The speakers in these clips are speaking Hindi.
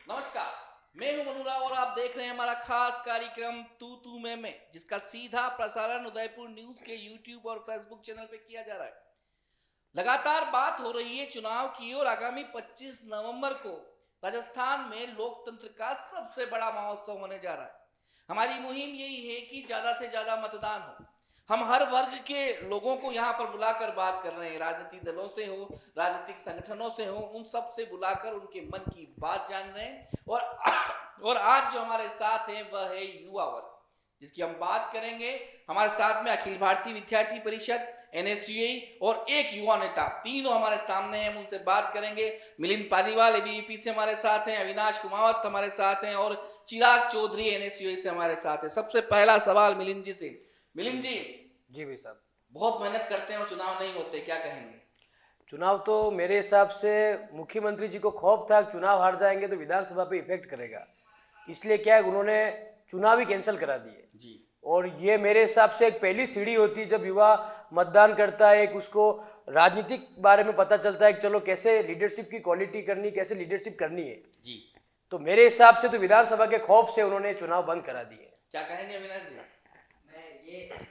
नमस्कार, मैं हूं मनु राव और आप देख रहे हैं हमारा खास कार्यक्रम तू मैं, जिसका सीधा प्रसारण उदयपुर न्यूज के यूट्यूब और फेसबुक चैनल पे किया जा रहा है। लगातार बात हो रही है चुनाव की और आगामी 25 नवंबर को राजस्थान में लोकतंत्र का सबसे बड़ा महोत्सव होने जा रहा है। हमारी मुहिम यही है कि ज्यादा से ज्यादा मतदान हो। हम हर वर्ग के लोगों को यहाँ पर बुलाकर बात कर रहे हैं, राजनीतिक दलों से हो, राजनीतिक संगठनों से हो, उन सब से बुलाकर उनके मन की बात जान रहे हैं। और आज जो हमारे साथ हैं वह है युवा वर्ग, जिसकी हम बात करेंगे। हमारे साथ में अखिल भारतीय विद्यार्थी परिषद, एनएसयूआई और एक युवा नेता, तीनों हमारे सामने हैं। हम उनसे बात करेंगे। मिलिंद पालीवाल एबीवीपी से हमारे साथ हैं, अविनाश कुमावत हमारे साथ हैं और चिराग चौधरी एनएसयूआई से हमारे साथ हैं। सबसे पहला सवाल मिलिंद जी से। मिलिंद जी भाई साहब, बहुत मेहनत करते हैं और चुनाव नहीं होते, क्या कहेंगे? चुनाव तो मेरे हिसाब से मुख्यमंत्री जी को खौफ था चुनाव हार जाएंगे तो विधानसभा पे इफेक्ट करेगा, इसलिए क्या है उन्होंने चुनाव ही कैंसिल करा दिए जी। और ये मेरे हिसाब से एक पहली सीढ़ी होती है जब युवा मतदान करता है, एक उसको राजनीतिक बारे में पता चलता है कि चलो कैसे लीडरशिप की क्वालिटी करनी, कैसे लीडरशिप करनी है जी। तो मेरे हिसाब से तो विधानसभा के खौफ से उन्होंने चुनाव बंद करा दिए। क्या कहेंगे अविनाश जी?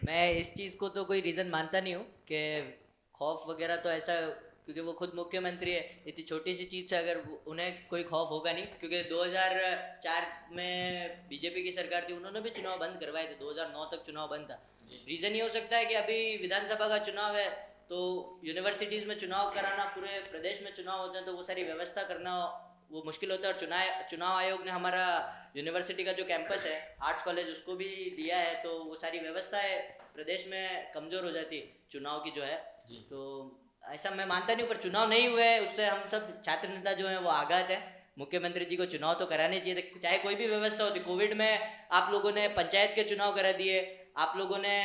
मैं इस चीज़ को तो कोई रीज़न मानता नहीं हूँ कि खौफ वगैरह तो ऐसा, क्योंकि वो खुद मुख्यमंत्री है। इतनी छोटी सी चीज़ से अगर उन्हें कोई खौफ होगा नहीं, क्योंकि 2004 में बीजेपी की सरकार थी, उन्होंने भी चुनाव बंद करवाए थे। 2009 तक चुनाव बंद था। रीज़न ये हो सकता है कि अभी विधानसभा का चुनाव है तो यूनिवर्सिटीज़ में चुनाव कराना, पूरे प्रदेश में चुनाव होते हैं तो वो सारी व्यवस्था करना वो मुश्किल होता है। और चुनाव आयोग ने हमारा यूनिवर्सिटी का जो कैंपस है आर्ट्स कॉलेज उसको भी दिया है, तो वो सारी व्यवस्थाएं प्रदेश में कमज़ोर हो जाती चुनाव की जो है। तो ऐसा मैं मानता नहीं हूँ, पर चुनाव नहीं हुए उससे हम सब छात्र नेता जो हैं वो आगात हैं। मुख्यमंत्री जी को चुनाव तो कराने चाहिए, चाहे कोई भी व्यवस्था होती। कोविड में आप लोगों ने पंचायत के चुनाव करा दिए, आप लोगों ने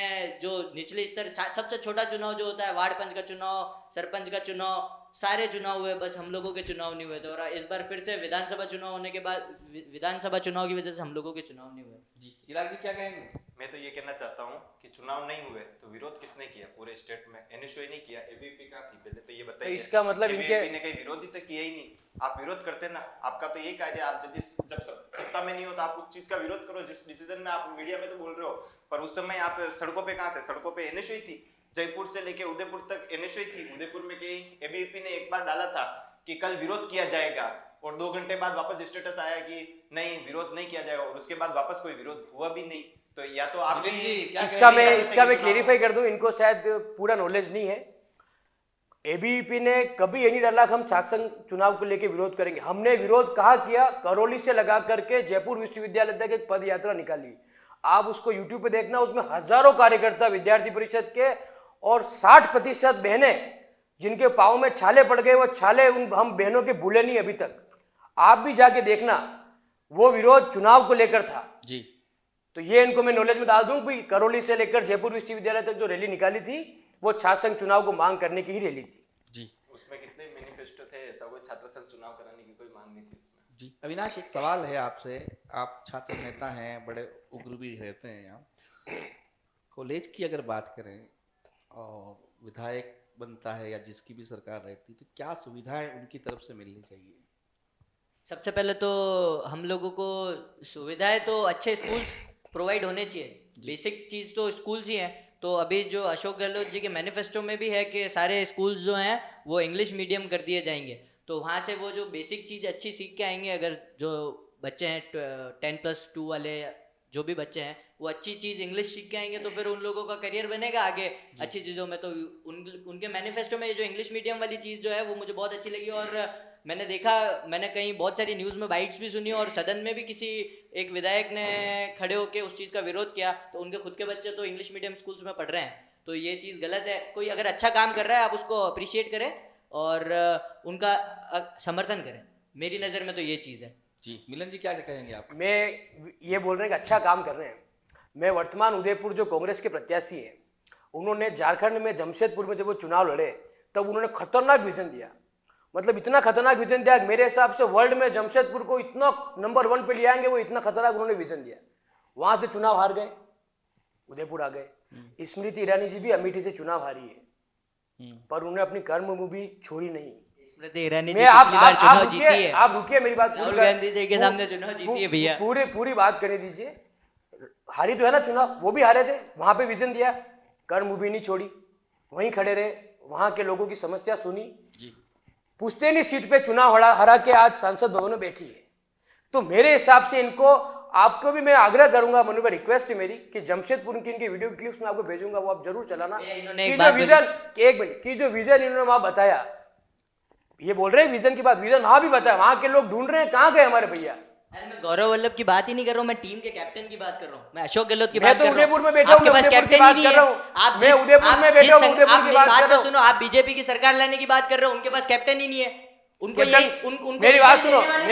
जो निचले स्तर सबसे छोटा चुनाव जो होता है वार्ड पंच का चुनाव, सरपंच का चुनाव, सारे चुनाव हुए, बस हम लोगों के चुनाव नहीं हुए थे। और इस बार फिर से विधानसभा चुनाव होने के बाद विधानसभा चुनाव की वजह से हम लोगों के चुनाव नहीं हुए। जी, चिराग जी क्या कहेंगे? मैं तो ये कहना चाहता हूँ कि चुनाव नहीं हुए तो विरोध किसने किया पूरे स्टेट में? एनएसयूआई ने किया, एबीवीपी कहाँ थी पहले तो ये बताइए। तो इसका मतलब एबीवीपी ने कहीं विरोध ही तो किया ही नहीं। आप विरोध करते ना, आपका तो यही कायदा, आप जब सत्ता में नहीं हो तो आप उस चीज का विरोध करो जिस डिसीजन में आप मीडिया में तो बोल रहे हो, पर उस समय आप सड़कों पे कहाँ थे? सड़कों पे एनएसयूआई थी। जयपुर से लेके उदयपुर तक एनएसयूआई थी। उदयपुर में कहीं एबीवीपी ने एक बार डाला था कि कल विरोध किया जाएगा और 2 घंटे बाद वापस स्टेटस आया कि नहीं विरोध नहीं किया जाएगा और उसके बाद वापस कोई विरोध हुआ भी नहीं। तो या तो आप इसका मैं क्लेरिफाई कर दूं, इनको शायद पूरा नॉलेज नहीं है। एबीवीपी ने कभी ये नहीं डाला कि हम शासन चुनाव को लेकर विरोध करेंगे। हमने विरोध कहाँ किया? करौली से लगा करके जयपुर विश्वविद्यालय तक एक पद यात्रा निकाली। आप उसको यूट्यूब पे देखना, उसमें हजारों कार्यकर्ता विद्यार्थी परिषद के और 60% बहनें जिनके पाँव में छाले पड़ गए, वो छाले हम बहनों के भूले नहीं अभी तक। आप भी जाके देखना, वो विरोध चुनाव को लेकर था जी। तो ये इनको मैं नॉलेज में डाल दूं कि करौली से लेकर जयपुर विश्वविद्यालय तक जो रैली निकाली थी वो छात्र चुनाव को मांग करने की ही रैली थी। जी। उसमें कितने मैनिफेस्टो थे? ऐसा कोई छात्र संघ चुनाव कराने की कोई मांग नहीं थी उसमें। जी अविनाश, एक सवाल है आपसे। आप छात्र नेता हैं, बड़े उग्र भी रहते हैं यहाँ। कॉलेज की अगर बात करें और विधायक बनता है या जिसकी भी सरकार रहती तो क्या सुविधाएं उनकी तरफ से मिलनी चाहिए? सबसे पहले तो हम लोगों को सुविधाएं तो अच्छे स्कूल्स प्रोवाइड होने चाहिए। बेसिक चीज़ तो स्कूल्स ही हैं। तो अभी जो अशोक गहलोत जी के मैनिफेस्टो में भी है कि सारे स्कूल्स जो हैं वो इंग्लिश मीडियम कर दिए जाएंगे, तो वहाँ से वो जो बेसिक चीज़ अच्छी सीख के आएंगे। अगर जो बच्चे हैं 10+2 वाले जो भी बच्चे हैं वो अच्छी चीज़ इंग्लिश सीख के आएंगे तो फिर उन लोगों का करियर बनेगा आगे अच्छी चीज़ों में। तो उनके मैनिफेस्टो में जो इंग्लिश मीडियम वाली चीज़ जो है वो मुझे बहुत अच्छी लगी। और मैंने देखा, मैंने कहीं बहुत सारी न्यूज़ में बाइट्स भी सुनी और सदन में भी किसी एक विधायक ने खड़े होकर उस चीज़ का विरोध किया। तो उनके खुद के बच्चे तो इंग्लिश मीडियम स्कूल्स में पढ़ रहे हैं, तो ये चीज़ गलत है। कोई अगर अच्छा काम कर रहा है आप उसको अप्रिशिएट करें और उनका समर्थन करें। मेरी नज़र में तो ये चीज़ है। जी मिलन जी क्या कहेंगे आप? मैं ये बोल रहे हैं कि अच्छा काम कर रहे हैं। मैं वर्तमान उदयपुर जो कांग्रेस के प्रत्याशी हैं, उन्होंने झारखंड में जमशेदपुर में जब वो चुनाव लड़े तब उन्होंने खतरनाक विजन दिया। मतलब इतना खतरनाक विजन दिया, मेरे हिसाब से वर्ल्ड में जमशेदपुर को इतना नंबर 1 पे ले आएंगे, वो इतना खतरनाक उन्होंने विजन दिया। वहां से चुनाव हार गए, उदयपुर आ गए। स्मृति ईरानी जी भी अमेठी से चुनाव हारी है, पर उन्होंने अपनी कर्मभूमि छोड़ी नहीं। स्मृति ईरानी जी मैं आप पिछली बार चुनाव जीती रुकिए, है। आप रुकिए, मेरी बात पूरी राहुल कर- गांधी जी के सामने चुनाव जीती है भैया। पूरी बात करने दीजिए। हारी तो है ना चुनाव, वो भी हारे थे, वहां पे विजन दिया, कर्म भी नहीं छोड़ी, वहीं खड़े रहे, वहां के लोगों की समस्या सुनी, पुश्तैनी सीट पे चुनाव हरा के आज सांसद भवन में बैठी है। तो मेरे हिसाब से इनको, आपको भी मैं आग्रह करूंगा, मनु भाई रिक्वेस्ट है मेरी कि जमशेदपुर की इनकी वीडियो क्लिप्स मैं आपको भेजूंगा, वो आप जरूर चलाना। इन्होंने कि एक जो बात विजन, एक मिनट, की जो विजन इन्होंने वहां बताया, ये बोल रहे हैं विजन की बात, विजन वहां भी बताया, वहां के लोग ढूंढ रहे हैं कहां गए हमारे भैया। अरे मैं गौरव वल्लभ की बात ही नहीं कर रहा हूँ, मैं टीम के कैप्टन की बात कर रहा हूँ, मैं अशोक गहलोत की मैं बात तो कर रहा उदयपुर हूँ। में बैठा हूँ, आपके मैं पास उदयपुर की कैप्टन बात ही नहीं कर है। रहा हूँ। आप मैं उदयपुर में बैठा हूँ, उदयपुर आप की मेरी बात बात कर रहा तो हूँ। सुनो, आप बीजेपी की सरकार लाने की बात कर रहे हो, उनके पास कैप्टन ही नहीं है। उनको कैप्टन, ये उनको मेरी बात सुनो, आपका विजन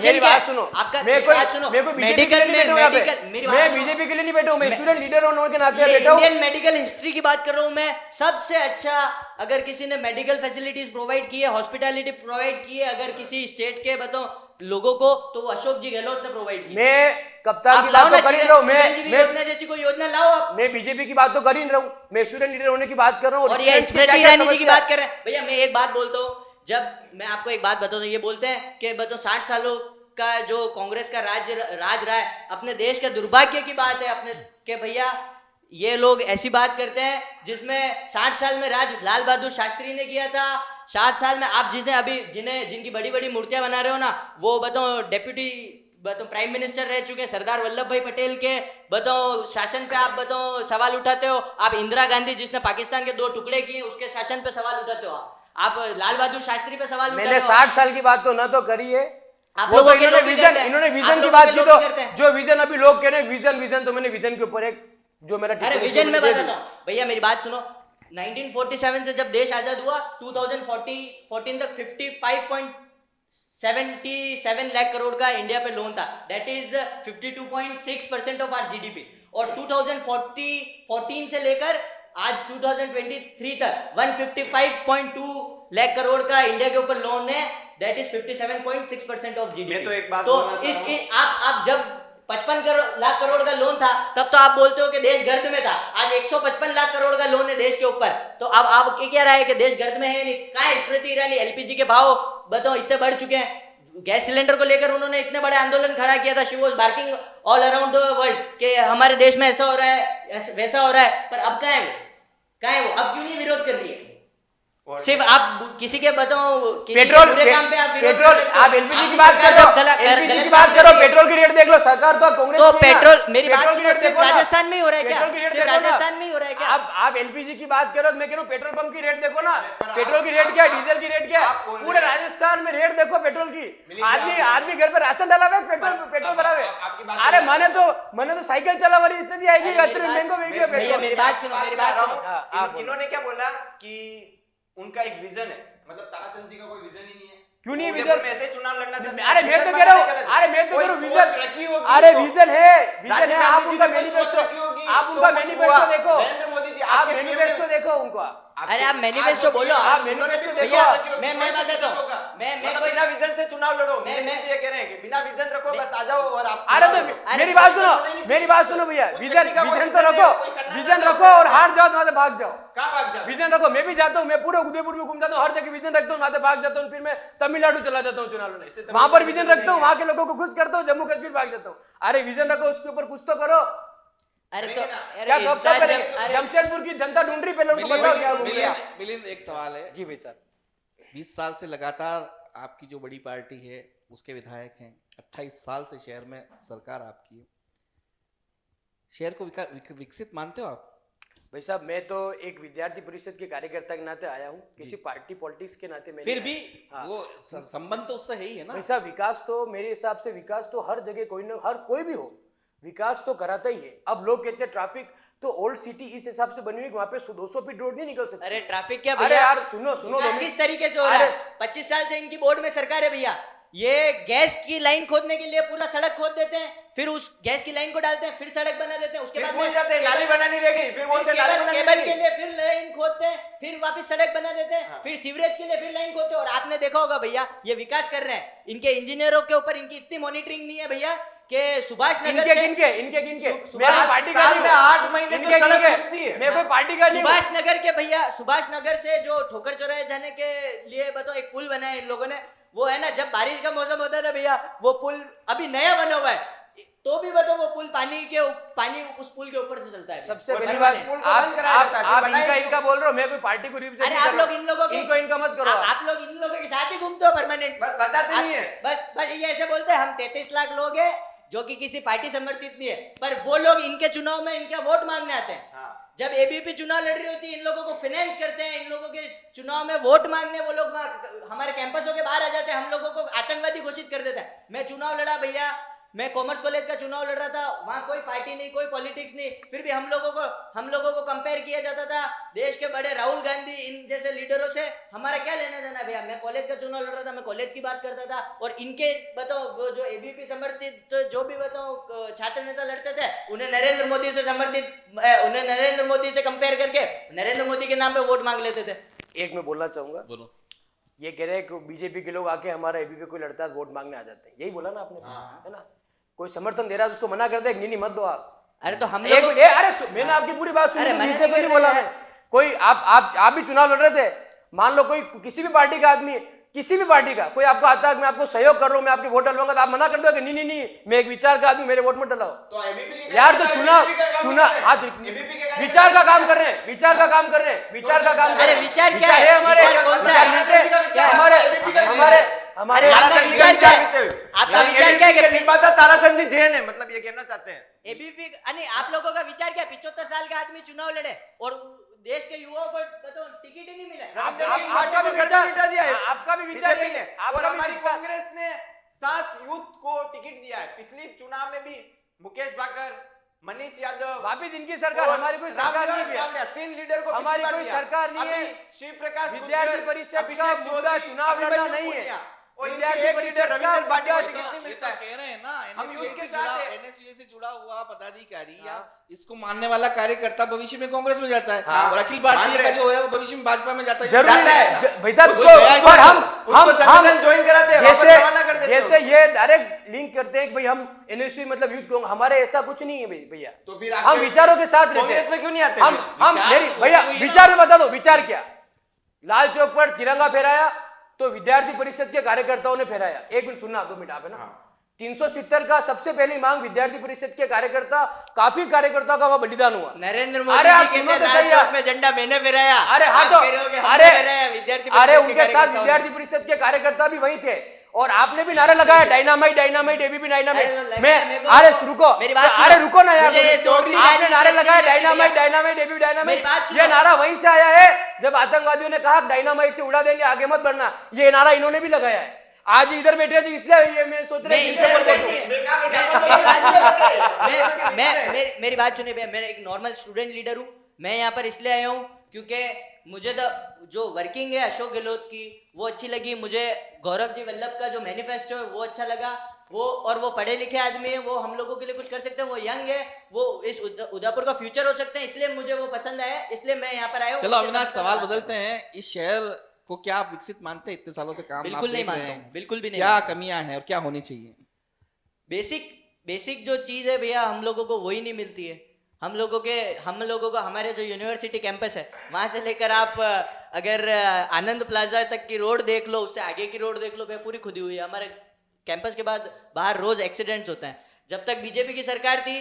मेरी क्या बात है? सुनो, आपका मैं मेरी बात सुनो, कोई बीजेपी के मेडिकल लिए नहीं बैठा हूँ यहाँ पे। मेरी मैं बात सुनो। बीजेपी के लिए नहीं बैठा हूँ, मैं स्टूडेंट लीडर होने के नाते ये बैठा हूँ। इंडियन मेडिकल हिस्ट्री की बात कर रहा हूँ मैं। सबसे अच्छा अगर किसी ने मेडिकल फैसिलिटीज प्रोवाइड की है, हॉस्पिटैलिटी प्रोवाइड की है अगर किसी स्टेट के बताओ लोगों को, तो वो अशोक जी गहलोत ने प्रोवाइड की। मैं कप्तान आप की लाओ बात ना, तो कर ही रहा हूँ, चिरंजीवी योजना जैसी कोई योजना लाओ आप। मैं बीजेपी की बात तो कर ही नहीं रहा हूँ, मैं स्टूडेंट लीडर होने की बात कर रहा हूँ। और ये स्मृति ईरानी जी की बात कर रहे हैं भैया। मैं एक बात बोलता हूँ, जब मैं आपको एक बात बताता हूँ, ये बोलते हैं कि बताओ 60 सालों का जो कांग्रेस का राज रहा है, अपने देश के दुर्भाग्य की बात है अपने के भैया। ये लोग ऐसी बात करते हैं जिसमें 60 साल में राज लाल बहादुर शास्त्री ने किया था। 60 साल में आप जिसे अभी जिनकी बड़ी बड़ी मूर्तियां बना रहे हो ना, वो बताओ डेप्यूटी बताओ प्राइम मिनिस्टर रह चुके हैं सरदार वल्लभ भाई पटेल के। बताओ शासन पे आप बताओ सवाल उठाते हो। आप इंदिरा गांधी जिसने पाकिस्तान के 2 टुकड़े किए उसके शासन पे सवाल उठाते हो। आप लाल बहादुर शास्त्री पे सवाल उठाते हो। मैंने 60 साल की बात तो ना तो करी है, आप वो लोगों तो के लोग ही करते हैं। इन्होंने आप विजन की लोगों बात के की, लोग तो ही करते हैं। जो विजन अभी लोग कह रहे हैं विजन, तो मैंने विजन के ऊपर एक जो मेरा अरे विजन में बताता हूँ भैया, मेरी बात सुनो। 1947 से जब देश आजाद हुआ 2014 तक 55.77 लाख करोड़ का इंडिया पे लोन था। That is 52.6% of our GDP. और 2014 से लेकर आज 2023 तक 155.2 लाख करोड़ का इंडिया के ऊपर लोन है। That is 57.6% of GDP. मैं तो एक बात तो बोलना चाह रहा हूं। आप जब 55 लाख करोड़ का लोन था तब तो आप बोलते हो कि देश गर्द में था। आज 155 लाख करोड़ का लोन है देश के ऊपर, तो अब आप क्या रहा है कि देश गर्द में है नहीं? कहाँ है स्मृति ईरानी? एलपीजी के भाव बताओ इतने बढ़ चुके हैं। गैस सिलेंडर को लेकर उन्होंने इतने बड़े आंदोलन खड़ा किया था। She was barking all around the world कि हमारे देश में ऐसा हो रहा है वैसा हो रहा है। पर अब कहाँ है वो? कहाँ है वो? अब क्यों नहीं विरोध कर रही है? सिर्फ आप किसी के बताओ पेट्रोल बुरे काम पे आप विरोध पेट्रोल, कर सकते हो। आप एलपीजी की आपकी बात सरकार कर रहे हो, जब एलपीजी गलत की काम बात करो, कर रही है। पेट्रोल की रेट देख लो, सरकार तो कांग्रेस तो की है ना। पेट्रोल, मेरी बात पेट्रोल की सुनो, रेट सिर्फ देखो ना। राजस्थान में ही हो रहा है क्या? पेट्रोल की रेट सिर्फ देखो ना। राजस्थान में ही हो रहा है क्या? आप एलपीजी की बात करो, मैं कह रहा हूँ पेट्रोल पंप की रेट देखो ना, पेट्रोल की रेट क्या है, डीजल की रेट क्या आप बोल है, रहे पूरे हैं। राजस्थान में रेट देखो पेट्रोल की। आदमी घर पे राशन डाला हुआ है, पेट्रोल भरा हुआ आपकी है। बात अरे सुनो। मैंने तो साइकिल चला वाली स्थिति आएगी, अरे मेरी इतने बात- महंगो महंगे भैया, पेट्रोल। मेरी बात सुनो, मेरी बात सुनो। हाँ, आप बोलो। इन्होंने क्या बोला कि उनका एक विजन है, मतलब ताराचंद जी का कोई विजन ही नहीं है। क्यों नहीं उदयपुर विजन? में ऐसे ही चुनाव लड़ना चाहते हैं। अरे मैं तो विजन कह रहा हूँ, बनाने गलत है। अरे मैं तो कोई कह रहा हूँ सोच विजन, रखी होगी अरे उनको। विजन है, राजीव आप गांधी जी उनका ने कोई सोच मैनिफेस्टो, रखी होगी, आप तो उनका कुछ मैनिफेस्टो हुआ। देखो, नरेंद्र मोदी जी आप आपके मैनिफेस्टो देखो उनका। अरे आप मैनिफेस्टो बोलो। आप मैनिफेस्टो देखो। भैया मैं बात देता हूँ। मैं मतलब कोई बिना विजन से चुनाव लड़ो। मैं- ये कह रहे हैं कि बिना विजन रखो, बस आ जाओ और आप अरे चुनाव तो लड़ो। मेरी बात सुनो, नहीं चाहिए मेरी बात सुनो भैया, उस विजन व्यक्ति का कोई विजन तो विजन है, रखो, कोई करना विजन चाहता रखो है, और हार जाओ तो वहां से भाग जाओ। कहाँ भाग जाओ? विजन रखो, मैं भी जाता हूँ, मैं पूरे उदयपुर में घूम जाता हूँ, हर जगह विजन रखता हूँ, वहां से भाग जाता हूँ, फिर मैं तमिलनाडु चला जाता हूँ चुनाव ऐसे लड़ने, तो वहां पर विजन विजन नहीं रखता हूँ, है। वहां के लोगों को खुश करता हूँ, जम्मू कश्मीर भाग जाता हूँ। अरे विजन रखो, उसके ऊपर कुछ तो करो। अरे तो अरे क्या कब इंसान करेंगे? जब- अरे जमशेदपुर की जनता ढूंढ रही, पहले उनको बताओ क्या हो गया। मिलिंद एक सवाल है। जी भाई साहब, 20 साल से लगातार आपकी जो बड़ी पार्टी है उसके विधायक हैं, 28 साल से शहर में सरकार आपकी है, शहर को विकसित मानते हो आप? भाई साहब मैं तो एक विद्यार्थी परिषद के कार्यकर्ता के नाते आया हूँ, किसी पार्टी पॉलिटिक्स के नाते मैं फिर नहीं भी आया। हाँ। वो संबंध तो उससे है ही है ना। भाई साहब विकास तो मेरे हिसाब से विकास तो हर जगह कोई ना हर कोई भी हो, विकास तो कराता ही है। अब लोग कहते हैं ट्रैफिक तो ओल्ड सिटी इस हिसाब से बनी हुई वहां पे 200 फीट रोड नहीं निकल सकती। अरे ट्रैफिक क्या अरे भैया? यार सुनो विकास दोनों- किस तरीके से हो रहा अरे- है? 25 साल से इनकी बोर्ड में सरकार है भैया। ये गैस की लाइन खोदने के लिए पूरा सड़क खोद देते हैं, फिर उस गैस की लाइन को डालते हैं, फिर सड़क बना देते हैं, उसके फिर बाद भूल में जाते हैं, नाली बनानी रह गई, फिर बोलते हैं नाली बनानी केबल रह के गई। लिए फिर लाइन खोदते हैं, फिर वापस सड़क बना देते हैं, हाँ। फिर सीवरेज के लिए फिर लाइन खोदते हैं। और आपने देखा होगा भैया, ये विकास कर रहे हैं, इनके इंजीनियरों के ऊपर इनकी इतनी मॉनिटरिंग नहीं है भैया कि सुभाष नगर इनके से किनके मैं सुभाष- कोई पार्टी का साल नहीं में हूँ। 8 महीने तो इनके सड़क किनके? रुकती है। मैं कोई पार्टी का नहीं हूँ। सुभाष नगर के भैया, सुभाष नगर से जो ठोकर चौराहे जाने के लिए बताओ एक पुल बनाया इन लोगों ने, वो है ना, जब बारिश का मौसम होता है ना भैया, वो पुल अभी नया बना हुआ है, तो भी बताओ वो पुल पानी उस पुल के ऊपर से चलता है। सबसे और पहली बस बात, पुल को आप बंद कराया जाता है, फिर आप बनाएंगे इनका क्यों? बोल रहे हो, मैं कोई पार्टी को रिप्रेजेंट अरे नहीं आप कर लोग रहा इन हूँ। लोगों के इनका मत करो आप लोग इन लोगों के साथ ही घूमते हो परमानेंट, बस बताते नहीं है। बस ये ऐसे बोलते हैं हम 33 लाख लोग हैं जो कि किसी पार्टी समर्थित नहीं है, पर वो लोग इनके चुनाव में इनका वोट मांगने आते हैं। हाँ। जब एबीपी चुनाव लड़ रही होती है, इन लोगों को फाइनेंस करते हैं, इन लोगों के चुनाव में वोट मांगने वो लोग हमारे कैंपसों के बाहर आ जाते हैं, हम लोगों को आतंकवादी घोषित कर देते हैं। मैं चुनाव लड़ा भैया, मैं कॉमर्स कॉलेज का चुनाव लड़ रहा था, वहां कोई पार्टी नहीं, कोई पॉलिटिक्स नहीं, फिर भी हम लोगों को कंपेयर किया जाता था देश के बड़े राहुल गांधी इन जैसे लीडरों से। हमारा क्या लेना देना भैया, मैं कॉलेज का चुनाव लड़ रहा था, मैं कॉलेज की बात करता था, और इनके बताओ वो जो एबीपी समर्थित जो भी बताओ छात्र नेता लड़ते थे, उन्हें नरेंद्र मोदी से उन्हें नरेंद्र मोदी से कंपेयर करके नरेंद्र मोदी के नाम पे वोट मांग लेते थे। एक मैं बोलना चाहूंगा, बोलो। ये कह रहे हैं कि बीजेपी के लोग आके हमारा एबीपी कोई लड़ता है वोट मांगने आ जाते हैं, यही बोला ना आपने, है ना? कोई समर्थन दे रहा है तो उसको मना कर दे, नहीं मत दो आप। अरे तो हम एक लोग मिनट, अरे मैंने आपकी पूरी बात सुनी, अरे तो मैंने बीच में नहीं कोई नहीं कर बोला रहा मैं। कोई आप भी चुनाव लड़ रहे थे, मान लो कोई किसी भी पार्टी का आदमी, किसी भी पार्टी का कोई आपको आता है मैं आपको सहयोग कर रहा हूं, मैं आपके वोट डलवाऊंगा, तो आप मना कर दोगे नहीं मैं एक विचार का आदमी, मेरे वोट मत डलाओ। तो एबीपी के यार तो चुनाव एबीपी के विचार का काम कर रहे हैं, विचार का काम कर रहे हैं, विचार का काम कर रहे अरे हैं। विचार क्या है? हमारे विचार कौन सा है? क्या हमारे हमारे अरे आपका विचार क्या है? आपका विचार क्या है कि निर्माता ताराचंद जी जैन है, मतलब ये कहना चाहते हैं। एबीपी यानी आप लोगों का विचार क्या? 75 साल का आदमी चुनाव लड़े और देश के युवाओं को बताओ टिकट ही नहीं मिला। आपका भी विचार, आपका भी विचार बीजेपी यही ने, है, और आपका भी हमारी विचार। कांग्रेस ने 7 यूथ को टिकट दिया है। पिछली चुनाव में भी मुकेश भाकर, मनीष यादव, वापिस इनकी सरकार, और हमारी कोई सरकार नहीं रामविलास है, पांड्या, 3 लीडर को हमारी पिछली बार कोई दिया। सरकार नहीं है। अभी शिव प्रकाश विद्यार्थी गुर्जर, परिषद का अभिषेक मुद्दा चौधरी, चुनाव लड़ना अभिमन्यु नहीं है। पुनिया, और इनके विद्यार्थी एक परिषद लीडर का रविंद्र पाटिल को मुद्दा टिकट नहीं ये मिलता तो है। कह रहे हैं ना, हम यूथ के एनएसयूए साथ है। से जुड़ा हुआ पदाधिकारी या इसको मानने वाला कार्यकर्ता भविष्य में कांग्रेस में जाता है, हाँ। और अखिल भारतीय मान का रहे। जो है वो भविष्य में भाजपा में जाता है। जरूरी जाता है। है भाई साहब, उसको उसको गया है, पर हम उसको संगठन ज्वाइन कराते हैं, वापस रवाना कर देते हैं जैसे ये डायरेक्ट लिंक करते हैं कि भाई हम एनएसयू मतलब यूथ कांग्रेस, हमारे ऐसा कुछ नहीं है भैया। तो फिर हम विचारों के साथ रहते कांग्रेस हैं। में क्यों नहीं आते? हम विचार मेरी तो भैया वही है ना। विचार में बता दो, विचार क्या? लाल चौक पर तिरंगा फहराया तो विद्यार्थी परिषद के कार्यकर्ताओं ने फहराया। एक मिनट सुनना, 2 मिनट आप है ना। 370 का सबसे पहली मांग विद्यार्थी परिषद के कार्यकर्ता, काफी कार्यकर्ताओं का वहां बलिदान हुआ। नरेंद्र अरे मोदी आप जी सुनो कहते तो लाल सही चौक है। में झंडा मैंने फहराया। अरे हाँ आप तो कह रहे हो कि हमने अरे फहराया, विद्यार्थी अरे परिषद के उनके साथ कार्यकर्ताओं ने। विद्यार्थी परिषद के कार्यकर्ता भी वही थे, और आपने भी नारा लगाया डायनामाइट डायनामाइट एबीपी अरे तो डायनामाइट। लगाया, मैं मेरे को अरे तो- रुको, मेरी बात अरे सुनो। रुको ना यार, मुझे ये चोगली आपने राजनीति नारे अच्छी लगाए नहीं लगती डायनामाइट भैया। डायनामाइट एबीपी मेरी डायनामाइट। बात ये सुनो। नारा वहीं से आया है जब आतंकवादियों ने कहा डायनामाइट से उड़ा देंगे, आगे मत बढ़ना। ये नारा इन्होंने भी लगाया है। आज इधर बैठे हैं तो इसलिए ये मैं सोच रहा मैं हूं इधर कि बैठी है। मेरी बात सुनिए भैया, मैं एक नॉर्मल स्टूडेंट लीडर हूँ। मैं यहाँ पर इसलिए आया हूँ क्योंकि मुझे तो जो वर्किंग है अशोक गहलोत की वो अच्छी लगी, मुझे गौरव जी वल्लभ का जो मैनिफेस्टो है वो अच्छा लगा। वो पढ़े लिखे आदमी है, वो हम लोगों के लिए कुछ कर सकते हैं, वो यंग है, वो इस उदयपुर का फ्यूचर हो सकते हैं, इसलिए मुझे वो पसंद आया, इसलिए मैं यहाँ पर आया हूँ। चलो अविनाश, सवाल बदलते हैं। इस शहर को क्या आप विकसित मानते हैं? इतने सालों से काम बिल्कुल आप नहीं देख रहे मानता हैं। हूँ, बिल्कुल भी नहीं क्या मानता हूँ। कमियां हैं और क्या होनी चाहिए? बेसिक जो चीज है भैया, हम लोगों को वही नहीं मिलती है। हम लोगों को हमारे जो यूनिवर्सिटी कैंपस है वहां से लेकर आप अगर आनंद प्लाजा तक की रोड देख लो, उससे आगे की रोड देख लो भैया, पूरी खुदी हुई है। हमारे कैंपस के बाद बाहर रोज एक्सीडेंट्स होते हैं। जब तक बीजेपी की सरकार थी,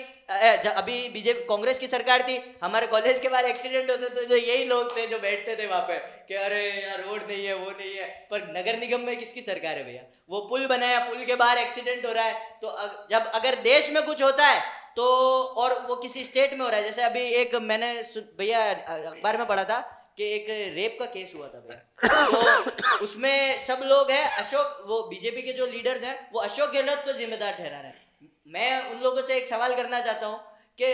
अभी बीजेपी कांग्रेस की सरकार थी, हमारे कॉलेज के बाहर एक्सीडेंट होते थे, जो यही लोग थे जो बैठते थे वहां पे कि अरे यार रोड नहीं है, वो नहीं है। पर नगर निगम में किसकी सरकार है भैया? वो पुल बनाया, पुल के बाहर एक्सीडेंट हो रहा है। तो जब अगर देश में कुछ होता है तो, और वो किसी स्टेट में हो रहा है, जैसे अभी एक मैंने भैया अखबार में पढ़ा था कि एक रेप का केस हुआ था भैया, तो उसमें सब लोग हैं वो बीजेपी के जो लीडर्स हैं वो अशोक गहलोत को जिम्मेदार ठहरा रहे हैं। मैं उन लोगों से एक सवाल करना चाहता हूं कि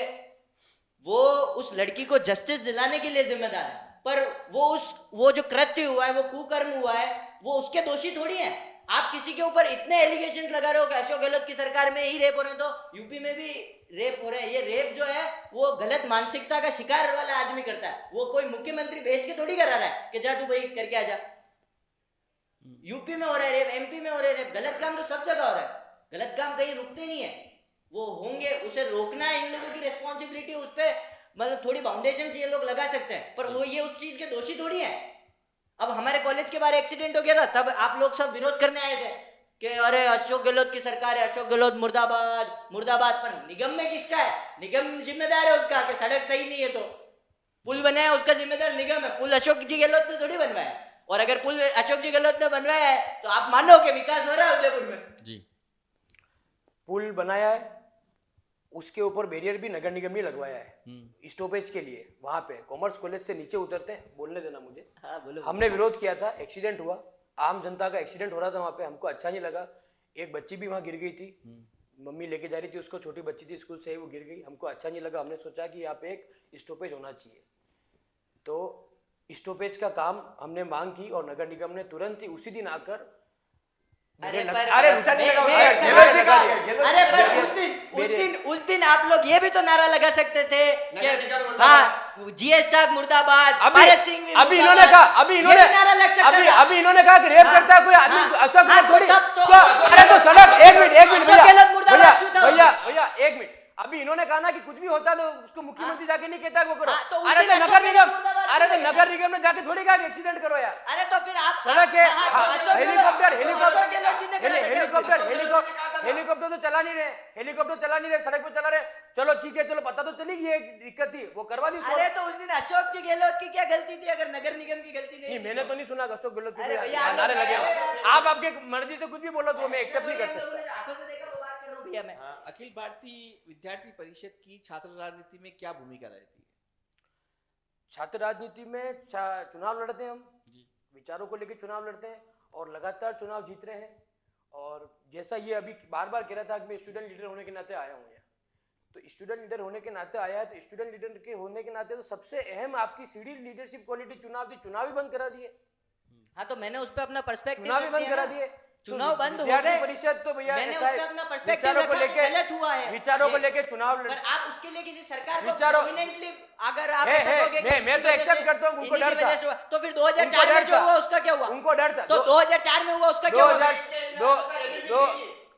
वो उस लड़की को जस्टिस दिलाने के लिए जिम्मेदार है, पर वो जो कृत्य हुआ है, वो कुकर्म हुआ है, वो उसके दोषी थोड़ी हैं। आप किसी के ऊपर इतने एलिगेशन लगा रहे हो कि अशोक गहलोत की सरकार में ही रेप हो रहे हैं, तो यूपी में भी रेप हो रहे हैं। ये रेप जो है वो गलत मानसिकता का शिकार वाला आदमी करता है। वो कोई मुख्यमंत्री भेज के थोड़ी करा रहा है कि जा तू भाई करके आ जा। यूपी में हो रहा है रेप, एमपी में हो रहा है रेप। गलत काम तो सब जगह हो रहा है, गलत काम कहीं रुकते नहीं है। वो होंगे, उसे रोकना इन लोगों की रिस्पॉन्सिबिलिटी, उस पे मतलब थोड़ी बाउंडेशन ये लोग लगा सकते हैं, पर वो ये उस चीज के दोषी थोड़ी है। अब हमारे कॉलेज के बाहर एक्सीडेंट हो गया था, तब आप लोग सब विरोध करने आए थे कि अरे अशोक गहलोत की सरकार है, अशोक गहलोत मुर्दाबाद मुर्दाबाद। पर निगम में किसका है? निगम जिम्मेदार है उसका कि सड़क सही नहीं है तो पुल बनाया, उसका जिम्मेदार निगम है। पुल अशोक जी गहलोत ने थोड़ी बनवाया है। और अगर पुल अशोक जी गहलोत ने बनवाया है तो आप मानो कि विकास हो रहा है उदयपुर में। जी, पुल बनाया है, उसके ऊपर बैरियर भी नगर निगम ने लगवाया है स्टॉपेज के लिए। वहां पे कॉमर्स कॉलेज से नीचे उतरते हैं, बोलने देना मुझे। हाँ बोलो। हमने विरोध किया था, एक्सीडेंट हुआ, आम जनता का एक्सीडेंट हो रहा था वहां पे, हमको अच्छा नहीं लगा। एक बच्ची भी वहां गिर गई थी, मम्मी लेके जा रही थी उसको, छोटी बच्ची थी स्कूल से, वो गिर गई, हमको अच्छा नहीं लगा। हमने सोचा कि यहाँ पे एक स्टॉपेज होना चाहिए, तो स्टॉपेज का काम हमने मांग की और नगर निगम ने तुरंत ही उसी दिन आकर अरे मेरे पर अरे अच्छा नहीं मैं- लगा, मैं- गहलोत मैं- जी लगा का- दिया। गहलोत अरे पर मेरे- उस दिन आप लोग ये भी तो नारा लगा सकते थे कि नगर निगम मुर्दाबाद। हाँ जीएस टाक मुर्दाबाद, अभी पारस सिंह भी अभी मुर्दाबाद। इन्होंने कहा, अभी ये इन्होंने भी नारा लग सकता अभी था। अभी इन्होंने कहा कि रेप हाँ, करता है कोई आदमी, हाँ, अशोक हाँ, गहलोत थोड़ी तब तो- तो- अरे तो सड़क, एक मिनट अशोक गहलोत मुर्दाबाद क्यों था? भैया एक मिनट, अभी इन्होंने कहा ना कि कुछ भी होता तो उसको मुख्यमंत्री जाके नहीं कहता वो करो। हाँ, तो उस अरे दिन तो अशोक नगर गहलोत निगम, मुर्दाबाद अरे तो क्यों नगर निगम ने जाके थोड़ी कहा कि एक्सीडेंट करो यार। अरे तो फिर आप सड़क है, हाँ, तो अशोक गहलोत- हेलीकॉप्टर अशोक गहलोत जी ने करा था क्या हेलीकॉप्टर उसमें? हेलीकॉप्टर तो चला नहीं रहे, हेलीकॉप्टर चला नहीं रहे, सड़क पे चला रहे। चलो ठीक है, चलो पता तो चली कि ये दिक्कत थी, वो करवा दी। अरे तो उस दिन अशोक जी गहलोत की क्या गलती थी अगर नगर निगम की गलती नहीं नहीं, थी मैंने तो? तो नहीं सुना अशोक गहलोत अरे भैया, आप नारे लोग- लगे अरे हो। यार, आप आपके मर्जी से कुछ भी बोलो तो मैं एक्सेप्ट नहीं कर हम लोगों सकता। ने आंखों से देखा वो बात कर रहा हूँ भैया मैं। अखिल भारतीय विद्यार्थी परिषद की छात्र राजनीति में क्या भूमिका रहती है? छात्र राजनीति में चुनाव लड़ते हैं हम, विचारों को लेकर चुनाव लड़ते हैं और लगातार चुनाव जीत रहे हैं। और जैसा ये अभी बार बार कह रहा था कि मैं स्टूडेंट लीडर होने के नाते आया हूँ यहाँ, तो स्टूडेंट लीडर होने के नाते आया है, तो स्टूडेंट लीडर के होने के नाते तो सबसे अहम आपकी सीढ़ी लीडरशिप क्वालिटी चुनाव थी, चुनाव ही बंद करा दिए, हाँ तो मैंने उस पे अपना पर्सपेक्टिव चुनाव ही बंद करा दिए। चुनाव तो बंद हो विद्यार्थी गए। परिषद तो भैया मैंने ऐसा उस पे है, अपना पर्सपेक्टिव विचारों को रखा कि लेके गलत हुआ है। विचारों को ये- लेके चुनाव लड़ पर आप उसके लिए किसी सरकार को विचारों- प्रोमिनेंटली अगर आप है, ऐसा है, कहोगे कि मैं इसकी तो वजह accept से- करता हूँ, उनको इन्हीं की डर था। वजह से हुआ। तो फिर 2004 में डर जो था। हुआ उसका क्या हुआ? उनको डर था। तो 2004 में हुआ उसका क्या हुआ?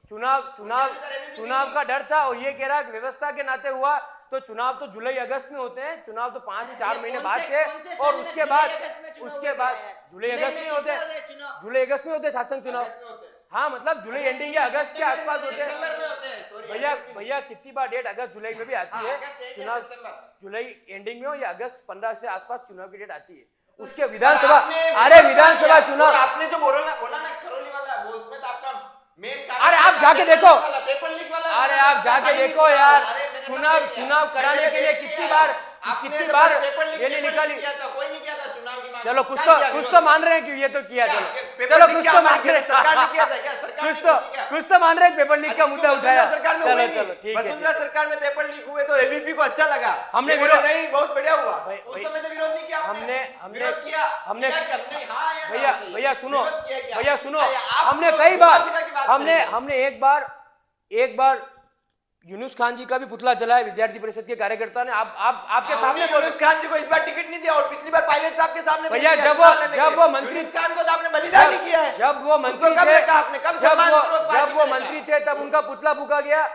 2002 चुनाव का डर था और ये कह रहा कि व्यवस्था के नाते हुआ, तो चुनाव तो जुलाई अगस्त में होते हैं, चुनाव तो 5-4 महीने बाद थे और उसके बाद जुलाई अगस्त में होते हैं, जुलाई अगस्त में होते हैं शासन चुनाव। हाँ मतलब जुलाई एंडिंग या अगस्त के आसपास होते हैं भैया कितनी बार डेट अगस्त जुलाई में भी आती है चुनाव, जुलाई एंडिंग में हो या अगस्त 15 से आसपास चुनाव की डेट आती है। उसके विधानसभा, अरे विधानसभा चुनाव, आपने जो बोला ना करौली वाला, वो उसमें तो आपका मेन अरे आप जाके देखो, पेपर लीक वाला, अरे आप जाके देखो यार, चुनाव कराने के लिए कितनी बार ये नहीं निकाली। कोई नहीं किया था चुनाव की मांग। चलो कुछ तो मान रहे हैं कि ये तो किया, चलो कुछ तो मान रहे हैं, सरकार ने किया था क्या? सरकार ने नहीं किया। कुछ तो मान रहे हैं, पेपर लीक का मुद्दा उठाया। सरकार में चलो हुए चलो नहीं। ठीक है। वसुंधरा सरकार में पेपर लीक हुए तो एबीपी को अच्छा लगा, हमने ये बोले विरोध- नहीं बहुत बढ़िया हुआ, भाई- उस समय तो विरोध नहीं किया हमने विरोध किया हमने किया कि नहीं? हाँ या ना भैया बताइए। भैया सुनो विरोध किया क्या? भैया सुनो, आप हमने तो कई बार विरोध की बात हमने करेंगे। हमने एक बार यूनुस खान जी का भी पुतला जलाया विद्यार्थी परिषद के कार्यकर्ता ने। आपके सामने बोलो। यूनुस खान जी को इस बार टिकट नहीं दिया और पिछली बार पायलट साहब के सामने भैया नहीं दिया जब चुनाव लड़ने वो के लिए। मंत्री यूनुस खान को तो आपने बलिदान नहीं किया है। जब वो मंत्री उसको कब थे, रखा आपने? कब सम्मानपूर्वक पार्टी जब वो में मंत्री रखा? थे तब उनका पुतला फूका गया।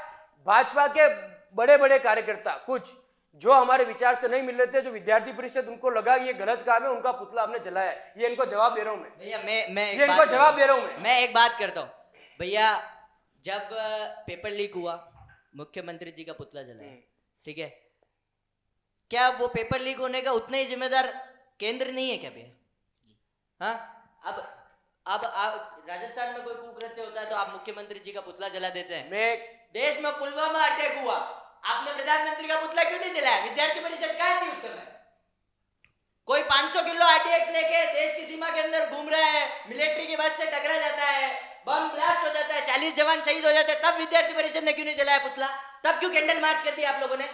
भाजपा के बड़े बड़े कार्यकर्ता कुछ जो हमारे विचार से नहीं मिल रहे थे, जो विद्यार्थी परिषद उनको लगा ये गलत काम है, उनका पुतला हमने जलाया है। ये इनको जवाब दे रहा हूं मैं, भैया मैं एक ये इनको बात जवाब दे रहा हूं मैं एक बात करता हूँ भैया। जब पेपर लीक हुआ, मुख्यमंत्री जी का पुतला जलाया, ठीक है, क्या वो पेपर लीक होने का उतना ही जिम्मेदार केंद्र नहीं है क्या भैया? हाँ अब राजस्थान में कोई कुकृत्य होता है तो आप मुख्यमंत्री जी का पुतला जला देते हैं। मैं देश में पुलवामा अटैक हुआ, आपने प्रधानमंत्री का पुतला क्यों नहीं जलाया? विद्यार्थी परिषद कहाँ थी उस समय? कोई 500 किलो आरडीएक्स लेके देश की सीमा के अंदर घूम रहा है, मिलिट्री की बस से टकरा जाता है, बम ब्लास्ट हो जाता है, 40 जवान शहीद हो जाते हैं, तब विद्यार्थी परिषद ने क्यों नहीं जलाया पुतला? तब क्यों कैंडल मार्च कर दिया आप लोगों ने?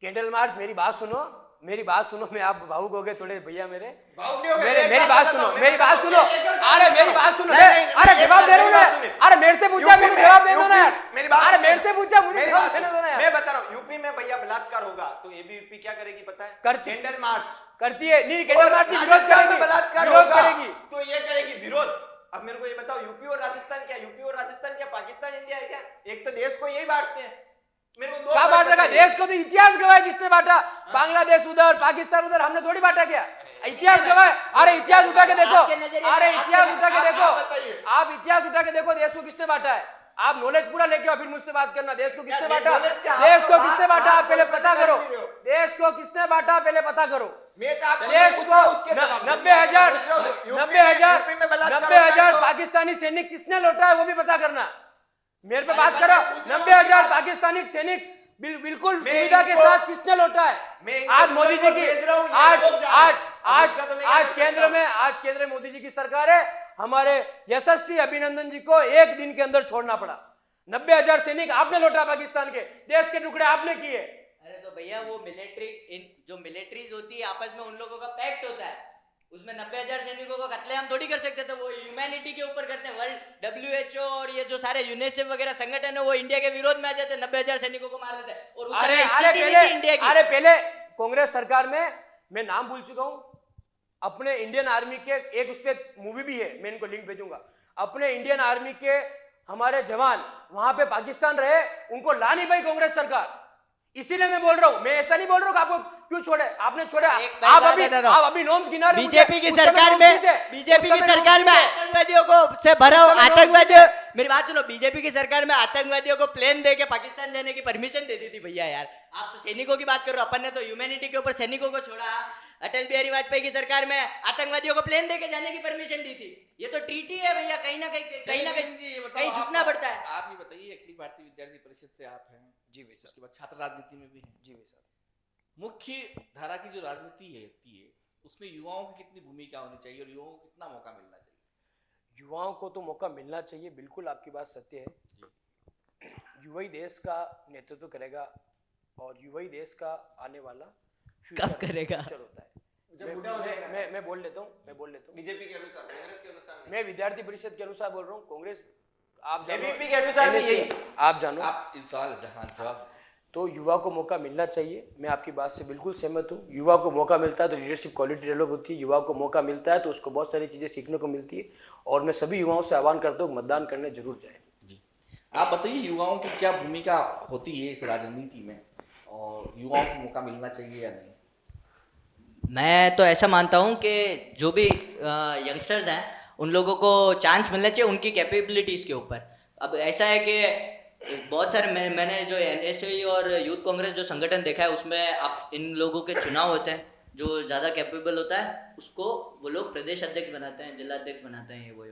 कैंडल मार्च, मेरी बात सुनो, मैं आप भावुक हो गए थोड़े भैया मेरी बात सुनो, एक अरे मेरी बात सुनो, नहीं, अरे जवाब दे रहा हूं मेरी बात ना, अरे मेरे से पूछा मुझे जवाब दे दो ना यार, मेरी बात अरे सुनिए। मेरे से पूछा मुझे मेरी जवाब बात देने दो ना सुनिए। यार। मैं बता रहा हूँ, यूपी में भैया बलात्कार होगा तो एबीवीपी क्या करेगी पता है? करती- कैंडल मार्च करती है नहीं, कैंडल मार्च की विरोध राजस्थान में करेगी, बलात्कार विरोध होगा करेगी। तो ये करेगी विरोध। अब मेरे को ये बताओ, यूपी और राजस्थान क्या? यूपी और राजस्थान क्या पाकिस्तान इंडिया है क्या? एक तो देश को यही बांटते हैं। मेरे को दो क्या बात बांट रखा? बताइए। देश को तो इतिहास गवाह है किसने बांटा? बांग्लादेश उधर, पाकिस्तान उधर, हमने थोड़ी बांटा क्या? इतिहास गवाह है। अरे इतिहास उठा के देखो, आपके नजरिए में- अरे इतिहास उठा के आप देखो, बताइए। आप इतिहास उठा के देखो देश को किसने बांटा है। आप नॉलेज पूरा लेके आओ फिर मुझसे बात करना। देश को किसने यार, बांटा? knowledge क्या? देश आप को तो किसने बात- बांटा आप बात पहले को पता बता करो। नहीं रहे हो। देश को किसने बांटा पहले पता करो। मैं तो आपको देश पूछ को रहा हूं, उसके जवाब दो। 90,000 यूपी में 90,000 तो- पाकिस्तानी सैनिक किसने लौटा है वो भी पता करना। मेरे पे अरे बात मैं करो। पूछ रहा हूं 90,000 कि पाकिस्तानी सैनिक बिल्कुल मैं सुविधा के इनको- साथ किसने लौटा है? मैं इनको आज मोदी जी सुरत की को भेज रहा हूं, ये आज लोग जा रहे आज हैं। आज अब उसका तो मैं क्या आज कर केंद्र सकता में आज केंद्र में मोदी जी की सरकार है। हमारे यशस्वी अभिनंदन जी को एक दिन के अंदर छोड़ना पड़ा। 90,000 सैनिक आपने लौटा पाकिस्तान के, देश के टुकड़े आपने किए। अरे तो भैया वो मिलिट्री जो मिलिट्रीज होती है आपस में उन लोगों का पैक्ट होता है, उसमें 90,000 सैनिकों को कत्लेआम थोड़ी कर सकते थे। वो ह्यूमैनिटी के ऊपर करते हैं। वर्ल्ड WHO और ये जो सारे यूनिसेफ वगैरह संगठन है वो इंडिया के विरोध में आ जाते हैं, 90,000 सैनिकों को मार देते हैं। और उस अरे समय अरे स्थिति नहीं पहले थी इंडिया की। अरे पहले कांग्रेस सरकार में मैं नाम भूल चुका हूं अपने इंडियन आर्मी के, एक उस पे मूवी भी है, मैं इनको लिंक भेजूंगा। अपने इंडियन आर्मी के हमारे जवान वहां पे पाकिस्तान रहे, उनको ला नहीं पाई कांग्रेस सरकार। इसीलिए मैं बोल रहा हूं, मैं ऐसा नहीं बोल रहा हूं कि आपको क्यों छोड़े, आपने छोड़ा। एक आप बात अभी बता रहा हूं। आप अभी नॉर्म्स गिना रहे हो। बीजेपी की उस समय सरकार नॉर्म्स में नहीं थे। बीजेपी उस की समय सरकार में नॉर्म्स नहीं थे। आतंकवादियों को से भरा उस समय आतंकवादियों, मेरी बात सुनो, बीजेपी की सरकार में आतंकवादियों को प्लेन दे के पाकिस्तान जाने की परमिशन दे दी थी भैया। यार आप तो सैनिकों की बात कर रहे हो, अपन ने तो ह्यूमैनिटी के ऊपर सैनिकों को छोड़ा। अटल बिहारी वाजपेयी की सरकार में आतंकवादियों को प्लेन दे के जाने की परमिशन दी थी। ये तो ट्रीटी है भैया, कहीं ना कहीं जी, ये बताओ, कहीं झुकना पड़ता है। आप ये बताइए, अखिल भारतीय विद्यार्थी परिषद से आप हैं जी भाई साहब। उसके बाद छात्र राजनीति में भी हैं। जी भाई साहब। मुख्य धारा की जो राजनीति है उसमें युवाओं की कितनी भूमिका होनी चाहिए और युवाओं को कितना मौका मिलना चाहिए? युवाओं को तो मौका मिलना चाहिए, बिल्कुल आपकी बात सत्य है। युवा ही देश का नेतृत्व करेगा और युवा ही देश का आने वाला कब करेगा? फ्यूचर होता है। जब बूढ़ा हो जाएगा। मैं बोल लेता हूँ। बीजेपी के अनुसार, कांग्रेस के अनुसार नहीं। मैं विद्यार्थी परिषद के अनुसार बोल रहा हूँ। कांग्रेस आप जानो, ABP के अनुसार भी यही। आप जानो। आप इस सवाल जवाब तो युवा को मौका मिलना चाहिए। मैं आपकी बात से बिल्कुल सहमत हूँ। युवा को मौका मिलता है तो लीडरशिप क्वालिटी डेवलप होती है। युवा को मौका मिलता है तो उसको बहुत सारी चीज़ें सीखने को मिलती है। और मैं सभी युवाओं से आह्वान करता हूँ मतदान करने जरूर जाए। जी, आप बताइए युवाओं की क्या भूमिका होती है इस राजनीति में और युवाओं को मौका मिलना चाहिए या नहीं? मैं तो ऐसा मानता हूँ कि जो भी यंगस्टर्स हैं उन लोगों को चांस मिलना चाहिए उनकी कैपेबिलिटीज़ के ऊपर। अब ऐसा है कि बहुत सारे मैंने जो NSU और यूथ कांग्रेस जो संगठन देखा है उसमें आप इन लोगों के चुनाव होते हैं, जो ज़्यादा कैपेबल होता है उसको वो लोग प्रदेश अध्यक्ष बनाते हैं, जिला अध्यक्ष बनाते हैं, ये वो।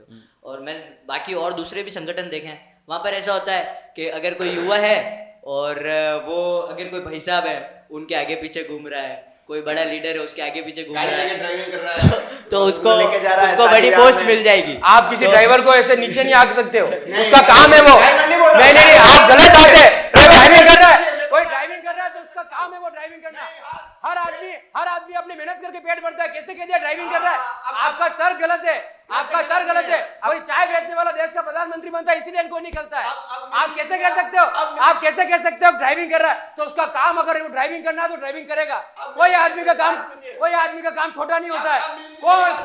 और मैं बाकी और दूसरे भी संगठन देखे हैं, वहाँ पर ऐसा होता है कि अगर कोई युवा है और वो अगर कोई भाई साहब है उनके आगे पीछे घूम रहा है, कोई बड़ा लीडर है उसके आगे पीछे घूम रहा है, ड्राइविंग कर रहा है तो उसको लेके जा रहा है उसको शादी बड़ी ब्याह पोस्ट में। मिल जाएगी। आप किसी तो- ड्राइवर को ऐसे नीचे नहीं आंक सकते हो, उसका काम है वो। ड्राइवर नहीं बोल रहा। नहीं, आप गलत बात है। कोई ड्राइविंग कर रहा है, कोई ड्राइविंग कर रहा है तो उसका काम है वो ड्राइविंग करना। हर आदमी अपने मेहनत करके पेट भरता है, कैसे कह दिया ड्राइविंग कर रहा है? आपका तर्क गलत है, आपका तर्क गलत है। कोई चाय बेचने वाला देश का प्रधानमंत्री बनता है इसीलिए इनको नहीं करता है। आप कैसे कह सकते हो? आप कैसे कह सकते हो ड्राइविंग कर रहा है तो उसका काम, अगर वो ड्राइविंग करना है तो ड्राइविंग करेगा। कोई आदमी का काम छोटा नहीं होता है।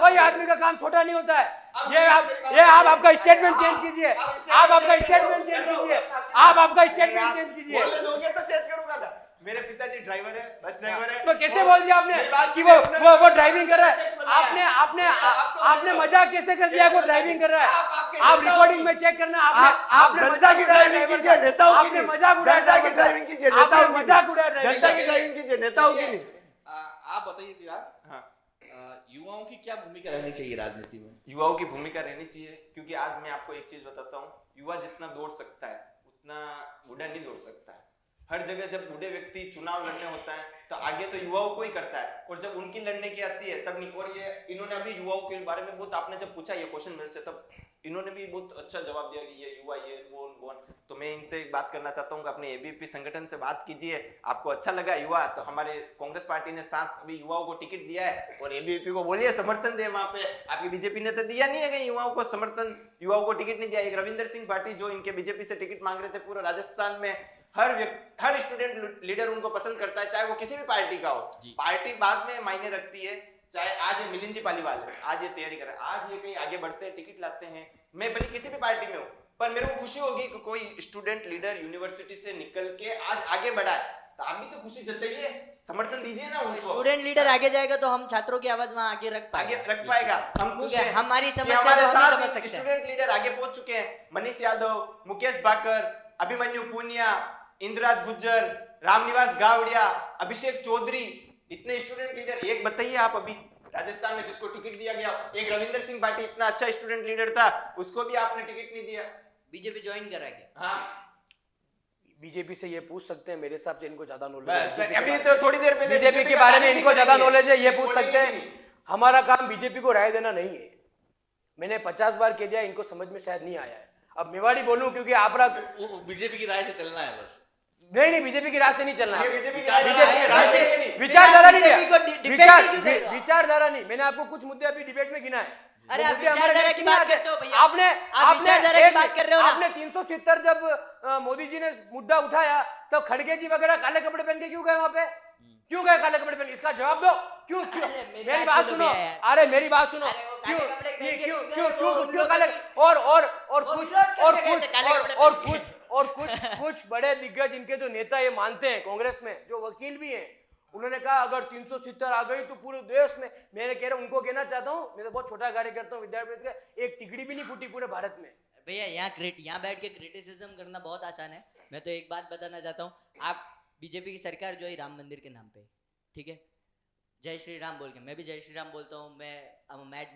कोई आदमी का काम छोटा नहीं होता है। ये आप आपका स्टेटमेंट चेंज कीजिए। आप आपका स्टेटमेंट चेंज कीजिए। आप आपका स्टेटमेंट चेंज कीजिए। बोलने दोगे तो चेंज करूंगा ना। मेरे पिताजी ड्राइवर है, बस ड्राइवर है। तो कैसे बोल दिया आपने कि वो ड्राइविंग कर रहा है? आपने मजाक कैसे कर दिया? वो ड्राइविंग कर रहा है। आप रिकॉर्डिंग में चेक करना। आपने मजाक उड़ाया ड्राइविंग कीजिए, नेताओं की। आपने मजाक उड़ाया ड्राइविंग कीजिए, आपने मजाक उड़ाया ड्राइविंग कीजिए, नेताओं की नहीं। आप बताइए चिराग, युवाओं की क्या भूमिका रहनी चाहिए राजनीति में? युवाओं की भूमिका रहनी चाहिए, क्योंकि आज मैं आपको एक चीज बताता हूँ, युवा जितना दौड़ सकता है उतना बूढ़ा नहीं दौड़ सकता है। हर जगह जब बूढ़े व्यक्ति चुनाव लड़ने होता है तो आगे तो युवाओं को ही करता है, और जब उनकी लड़ने की आती है तब नहीं। और ये इन्होंने अभी युवाओं के बारे में बहुत, आपने जब पूछा ये क्वेश्चन मेरे से, तब इन्होंने भी बहुत अच्छा जवाब दिया कि ये युवा, ये वो। तो मैं इनसे एक बात करना चाहता हूँ कि अपने ABP संगठन से बात कीजिए। आपको अच्छा लगा युवा, तो हमारे कांग्रेस पार्टी ने 7 अभी युवाओं को टिकट दिया है, और ABP को बोलिए समर्थन दे। वहां पे आपकी बीजेपी ने तो दिया नहीं है कि युवाओं को समर्थन, युवाओं को टिकट नहीं दिया। एक रविंदर सिंह पार्टी जो इनके बीजेपी से टिकट मांग रहे थे, पूरे राजस्थान में हर स्टूडेंट लीडर उनको पसंद करता है, चाहे वो किसी भी पार्टी का हो। पार्टी बाद में मायने रखती है। चाहे आज ये मिलिंद जी पालीवाल है, आज ये तैयारी कर रहे हैं, आज ये कहीं आगे बढ़ते हैं, टिकट लाते हैं, मैं भले किसी भी पार्टी में हूँ, पर मेरे को खुशी होगी कि कोई स्टूडेंट लीडर यूनिवर्सिटी से निकल के आज आगे बढ़ा है, तो आप भी तो खुशी जताइए, समर्थन दीजिए ना उनको। स्टूडेंट लीडर आगे जाएगा तो हम छात्रों की आवाज वहां आगे रख पाएगा। हम खुश क्योंकि हैं हमारी कि समस्या हमारे तो हम ही साथ समझ सकते हैं। स्टूडेंट लीडर आगे पहुंच चुके हैं। मनीष यादव, मुकेश बाकर, अभिमन्यु पूनिया, इंद्रराज गुज्जर, रामनिवास गावड़िया, अभिषेक चौधरी, इतने स्टूडेंट लीडर। एक बताइए आप, अभी राजस्थान में जिसको टिकट दिया गया, एक रविंदर सिंह पाटिल इतना अच्छा स्टूडेंट लीडर था, उसको भी आपने टिकट नहीं दिया। बीजेपी ज्वाइन करा के। हाँ बीजेपी से ये पूछ सकते हैं, मेरे हिसाब से इनको ज्यादा नॉलेज बस है अभी तो थोड़ी देर पहले बीजेपी के का बारे में तारीफ इनको भी ज्यादा करेंगे। नॉलेज है, ये पूछ बोलेंगे सकते भी नहीं। हैं। हमारा काम बीजेपी को राय देना नहीं है, मैंने 50 बार कह दिया, इनको समझ में शायद नहीं आया है। अब मेवाड़ी बोलूं क्योंकि आप बीजेपी की राय से चलना है बस। नहीं बीजेपी की राय से नहीं चलना, ये बीजेपी की विचारधारा नहीं बीजेपी को दिया, डिफेंड क्यों कर रहे हो? विचारधारा नहीं, मैंने आपको कुछ मुद्दे अभी डिबेट में गिना है। अरे वो आप मुद्दे हमारे विचारधारा देश की में बात आते हैं। करते हो भैया। आपने आप विचारधारा की एक बात कर रहे हो ना। आपने 370 जब मोदी जी ने मुद्दा उठाया तो खड़गे जी वगैरह काले कपड़े पहन के क्यों गए वहां पे? क्यों गए काले कपड़े पहन? इसका जवाब दो। क्यों क्यों? अरे मेरी मेरी बात बात सुनो सुनो, भैया यार। अरे मेरी बात सुनो। अरे वो काले क्यों कपड़े पहन के क्यों क्यों क्यों गए? क्यों वो क्यों उन काले लोगों और वो कुछ विरोध करने गए थे काले कपड़े और पहन के। कुछ बड़े दिग्गज इनके जो नेता ये मानते हैं, कांग्रेस में जो वकील भी हैं, उन्होंने कहा अगर 370 आ गई तो पूरे देश में, मैंने कह रहा हूं उनको कहना चाहता हूं, मैं तो बहुत छोटा कार्य करता हूं विद्यार्थी का, एक टिकड़ी भी नहीं फूटी पूरे भारत में। भैया यहाँ बैठ के क्रिटिसिज्म करना बहुत आसान है। मैं तो एक बात बताना चाहता हूँ, आप बीजेपी की सरकार जो है राम मंदिर के नाम पे, ठीक है, जय श्री राम बोल के, मैं भी जय श्री राम बोलता हूँ, मैं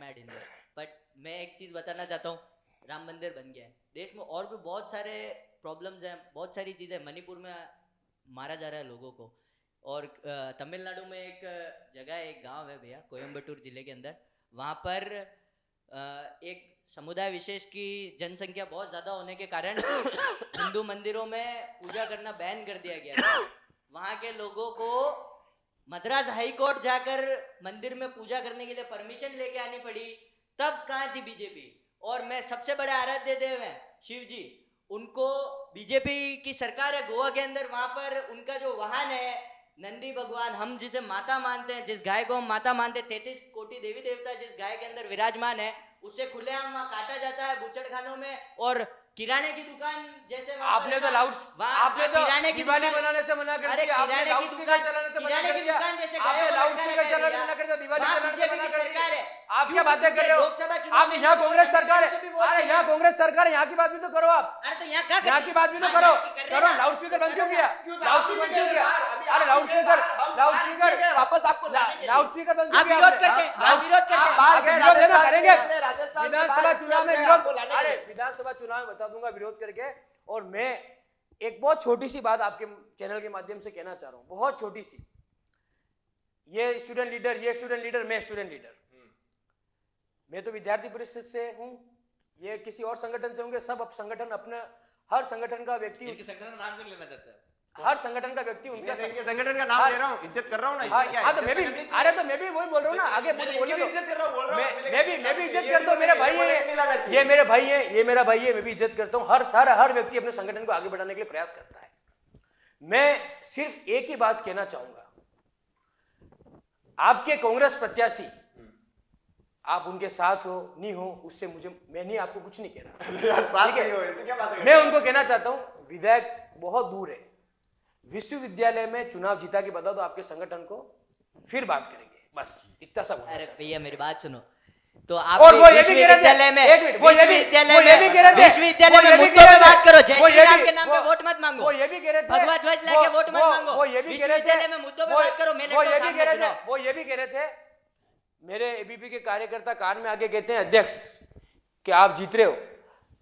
मैड हिंदू, बट मैं एक चीज बताना चाहता हूँ, राम मंदिर बन गया है, देश में और भी बहुत सारे प्रॉब्लम्स हैं, बहुत सारी चीजें, मणिपुर में मारा जा रहा है लोगों को, और तमिलनाडु में एक जगह है, एक गांव है भैया, कोयम्बटूर जिले के अंदर, वहाँ पर एक समुदाय विशेष की जनसंख्या बहुत ज्यादा होने के कारण हिंदू मंदिरों में पूजा करना बैन कर दिया गया था। वहाँ के लोगों को मद्रास हाई कोर्ट जाकर मंदिर में पूजा करने के लिए परमिशन लेके आनी पड़ी, तब कहाँ थी बीजेपी? और मैं सबसे बड़े आराध्य देव हैं शिव जी, उनको बीजेपी की सरकार है गोवा के अंदर, वहां पर उनका जो वाहन है नंदी भगवान, हम जिसे माता मानते हैं, जिस गाय को हम माता मानते हैं, 33 कोटि देवी देवता जिस गाय के अंदर विराजमान है, उसे खुलेआम वहां काटा जाता है बूचड़खानों में, और किराने की दुकान जैसे आपने तो आपने तो दिवाली बनाने से मना कर दिया, आपने लाउड स्पीकर चलाने से मना कर दिया, आपने लाउड स्पीकर चलाने से मना कर दिया, दिवाली चलाने से मना कर दिया। आप क्या बातें कर रहे हो? आप यहाँ कांग्रेस सरकार है, अरे यहाँ कांग्रेस सरकार है, यहाँ की बात भी तो करो आप, अरे तो यहाँ की बात भी तो करो, लाउड स्पीकर बंद क्यों किया? लाउड स्पीकर बंद क्यों किया? अरे लाउड स्पीकर वापस आपको लाउड स्पीकर बंद क्यों आप किया? विरोध करके, आप विरोध करके, बाहर गए विरोध है ना, राजस्थान करेंगे से, राजस्थान से विधानसभा बाहर चुनाव में विरोध आपको विरोध, लाने अरे के। विधानसभा चुनाव में बता दूंगा विरोध करके। और मैं एक बहुत छोटी सी बात आपके चैनल के माध्यम से कहना चाह रहा हूँ, बहुत छोटी सी, ये स्टूडेंट लीडर, मैं स्टूडेंट लीडर, मैं तो विद्यार्थी परिषद से हूँ, ये किसी और संगठन से होंगे, सब संगठन अपने, हर संगठन का व्यक्ति, इनके संगठन का नाम क्यों लेना चाहते हैं? हर संगठन का व्यक्ति उनका मैं इनके संगठन का नाम ले रहा हूँ, इज्जत कर रहा हूँ ना, इसमें क्या है? हाँ तो मैं भी, इज्जत करनी अरे चाहिए। तो मैं भी वही बोल रहा हूँ ना, आगे मैं मुझे बोलने इनकी दो, भी इज्जत कर रहा हूँ, बोल रहा हूँ, मैं भी इज्जत ये करता हूँ, मेरे भाई नहीं है लाना चाहिए। ये, मेरे भाई है, ये मेरा भाई है, मैं भी इज्जत करता हूँ। हर व्यक्ति अपने संगठन को आगे बढ़ाने के लिए प्रयास करता है। मैं सिर्फ एक ही बात कहना चाहूंगा, आपके कांग्रेस प्रत्याशी, आप उनके साथ हो नहीं हो उससे मैं नहीं, आपको कुछ नहीं कह रहा, साथ नहीं हो, ऐसे क्या बात है? मैं उनको कहना चाहता हूं विधायक बहुत दूर है, विश्वविद्यालय में चुनाव जीता के बता दो आपके संगठन को, फिर बात करेंगे, बस इतना सा बोलना अरे चाहता हूं। भैया मेरी बात सुनो, तो और आप वो ये भी कह रहे थे, विश्वविद्यालय में, एक मिनट, वो ये भी कह रहे थे, विश्वविद्यालय में वो ये भी मुद्दों कह पे रहे थे, बात करो, जय वो श्री ये राम भी- के नाम पे वो- वोट मत मांगो, वो ये भी कह रहे थे, भगवा ध्वज लेके वोट मत मांगो, वो ये भी कह रहे थे, विश्वविद्यालय में मुद्दों पे बात करो, मैं वो लड़ता ये हूं भी सामने कह रहे थे, चुनाव। वो ये भी कह रहे थे, मेरे एबीपी के कार्यकर्ता कान में आके कहते हैं अध्यक्ष कि आप जीत रहे हो,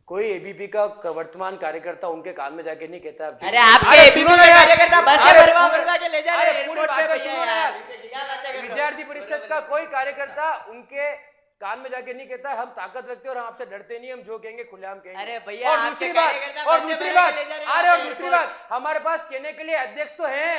कोई एबीपी का वर्तमान कार्यकर्ता उनके कान में जाके नहीं कहता आप जीत अरे रहे हो। आपके अरे एबीपी सुनो ना के यार, कार्यकर्ता बस अरे भरवा पूरी- भरवा के ले जा रहे अरे हैं पूरी एयरपोर्ट पे बात तो भैया सुनो ना यार, यार। क्या बातें कर रहे हो? विद्यार्थी परिषद का कोई कार्यकर्ता उनके कान में जाके नहीं कहता हम ताकत रखते और हम आपसे डरते नहीं, हम जो कहेंगे खुलेआम कहेंगे। अरे भैया, और आपके दूसरी बात, कार्यकर्ता और बच्चे दूसरी भरा बात, के ले जा रहे हैं अरे और आपके दूसरी एयरपोर्ट। बात, हमारे पास कहने के लिए अध्यक्ष तो हैं,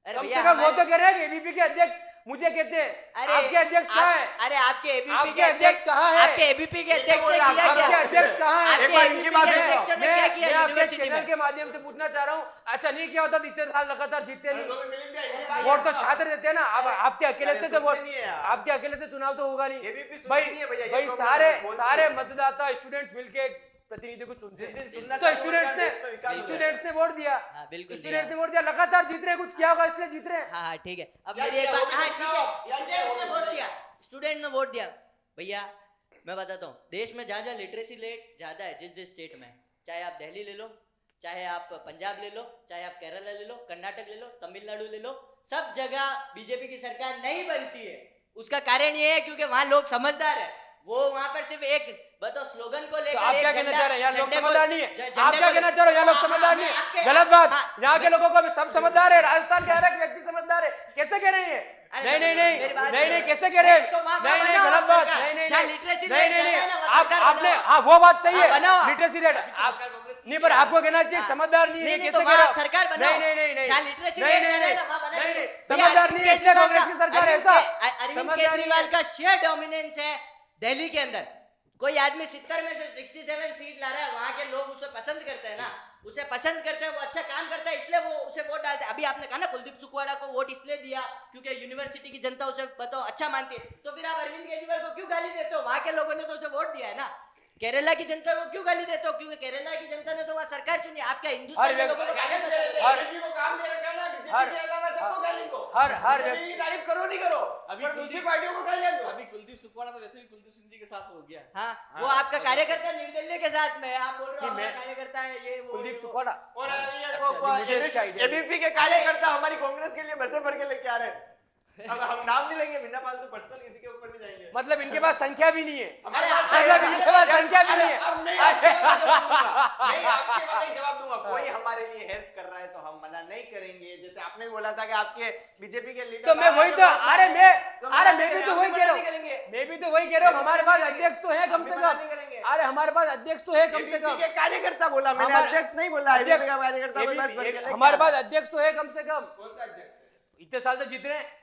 अरे कम से भैया कम वो तो हमारे- कह रहे हैं एबीपी के अध्यक्ष मुझे कहते हैं, अरे आपके अध्यक्ष कहाँ है? अरे आपके एबीपी आपके के अध्यक्ष कहाँ है? आपके एबीपी के अध्यक्ष ने किया आपके क्या? अध्यक्ष कहाँ है? आपके एक बार ABP इनकी बात के सुनो। अध्यक्ष ने क्या किया मैं आपके यूनिवर्सिटी चैनल में? के माध्यम से पूछना चाह रहा हूँ, अच्छा नहीं किया होता तो इतने साल लगातार जीतते नहीं, वोट वोट तो छात्र देते हैं ना, अब आपके अकेले से तो सुनते वोट, नहीं है यार। आपके अकेले से चुनाव तो होगा नहीं ABP सुनती भाई, नहीं है भैया, ये भाई प्रॉब्लम सारे है, बोलती सारे है। मतदाता स्टूडेंट मिलके प्रतिनिधि को चुनते जिस दिन हैं। सुनना तो चालू हो स्टूडेंट्स गया, देश में विकास हो स्टूडेंट्स ने वोट दिया, हाँ, बिल्कुल स्टूडेंट्स दिया। ने वोट दिया, लगातार जीत रहे, कुछ किया होगा इसलिए जीत रहे हैं। हाँ ठीक है। अब क्या मेरी एक किया? बात, वो भी हाँ तो ठीक बताओ। है, क्या किया? वो स्टूडेंट ने भी वोट बताइए। दिया, स्टूडेंट ने वोट दिया। भैया मैं बताता हूँ, देश में जहाँ जहाँ लिटरेसी रेट ज्यादा है, जिस जिस स्टेट में, चाहे आप दिल्ली ले लो, चाहे आप पंजाब ले लो, चाहे आप केरला ले लो, कर्नाटक ले लो, तमिलनाडु ले लो, सब जगह बीजेपी की सरकार नहीं बनती है। उसका कारण ये है क्योंकि वहाँ लोग समझदार है। वो वहाँ पर सिर्फ एक बताओ स्लोगन को तो लेकर आप एक क्या कहना झंडा- चाह रहे हैं? यहाँ लोग झंडे को- समझदार नहीं है। झंडे आप क्या को- कहना चाह रहे हो? यहाँ लोग हाँ, समझदार हाँ, नहीं मैं है। आपके- गलत बात। हाँ, यहाँ के लोगों को भी सब समझदार है। राजस्थान के हर एक व्यक्ति समझदार है। कैसे कह रहे हैं? अरे नहीं नहीं नहीं मेरी बात नहीं नहीं, सुनो। कैसे कह रहे हैं? तो वहाँ नहीं नहीं, बनाओ गलत बात। सरकार। नहीं नहीं जहाँ नहीं literacy नहीं rate नहीं ज्यादा है ना, नहीं, वहाँ आप सरकार आपने बनाओ। हाँ वो बात सही हाँ, है। बनाओ। लिटरेसी रेट आप नहीं, पर आपको कहना चाहिए हाँ। समझदार नहीं है। नहीं, कैसे तो कह रहे वहाँ हो? सरकार बनाओ। नहीं नहीं नहीं नहीं जहाँ literacy नहीं rate नहीं ज्यादा है नहीं ना, वहाँ बना नहीं दो। नहीं, भैया, समझदार नहीं है इसलिए कांग्रेस की सरकार है, ऐसा अरविंद समझदार नहीं केजरीवाल है। का शेयर डोमिनेंस है दिल्ली के अंदर। कोई आदमी 70 में से 67 सीट ला रहा है, वहां के लोग उसे पसंद करते हैं ना, उसे पसंद करते हैं, वो अच्छा काम करता है, इसलिए वो उसे वोट डालते हैं। अभी आपने कहा ना कुलदीप सुखवाड़ा को वोट इसलिए दिया क्योंकि यूनिवर्सिटी की जनता उसे बताओ अच्छा मानती है, तो फिर आप अरविंद केजरीवाल को क्यों गाली देते हो? वहां के लोगों ने तो उसे वोट दिया है ना। केरला की जनता को क्यों गाली देते हो? क्योंकि केरला की जनता ने तो वहाँ सरकार चुनी। आप क्या हिंदुस्तान के लोगों को गाली देते हो? हर- बीजेपी को काम दे रखा है ना, बीजेपी हर- के अलावा सबको गाली दो। हर बीजेपी व्यक्ति- की तारीफ करो नहीं करो, अभी पर दूसरी पार्टियों को गाली दो। अभी कुलदीप सुखवाड़ा तो वैसे भी कुलदीप सिंह के साथ हो गया। हाँ, वो आपका कार्यकर्ता निर्दलीय के साथ में, आप बोल रहे हो कि हमारा मैं- कार्यकर्ता है ये वो कुलदीप ये, वो। सुखवाड़ा और ये मुझे इसका idea नहीं। एबीपी के कार्यकर्ता हमारी कांग्रेस के लिए बसें भर के लेके आ रहे हैं। अब हम नाम नहीं लेंगे, बिना फालतू पर्सनल किसी के ऊपर नहीं जाएंगे। मतलब इनके पास संख्या भी नहीं है। हमारे अरे, पास मतलब है। इनके पास संख्या भी अरे, नहीं है। अब मैं आपके बात जवाब दूंगा। मैं आपके बात एक जवाब दूंगा। कोई हमारे लिए हेल्प कर रहा है तो हम मना नहीं करेंगे। जैसे आपने भी बोला था कि आपके बीजेपी के लीडर तो मैं वही तो अरे मैं भी तो वही कह रहा हूँ। करेंगे। मैं भी तो वही कह रहा हूँ, हमारे पास अध्यक्ष तो है कम से मना नहीं कम। करेंगे। अरे हमारे पास अध्यक्ष तो है कम से ABP कम। के कार्यकर्ता बोला मैंने, हमारे- अध्यक्ष नहीं बोला। ABP का कार्यकर्ता कोई बात भर के लेके हमारे आ पास रहा है। अध्यक्ष तो है कम से कम। कौन सा अध्यक्ष है? इतने साल से जीत रहे हैं,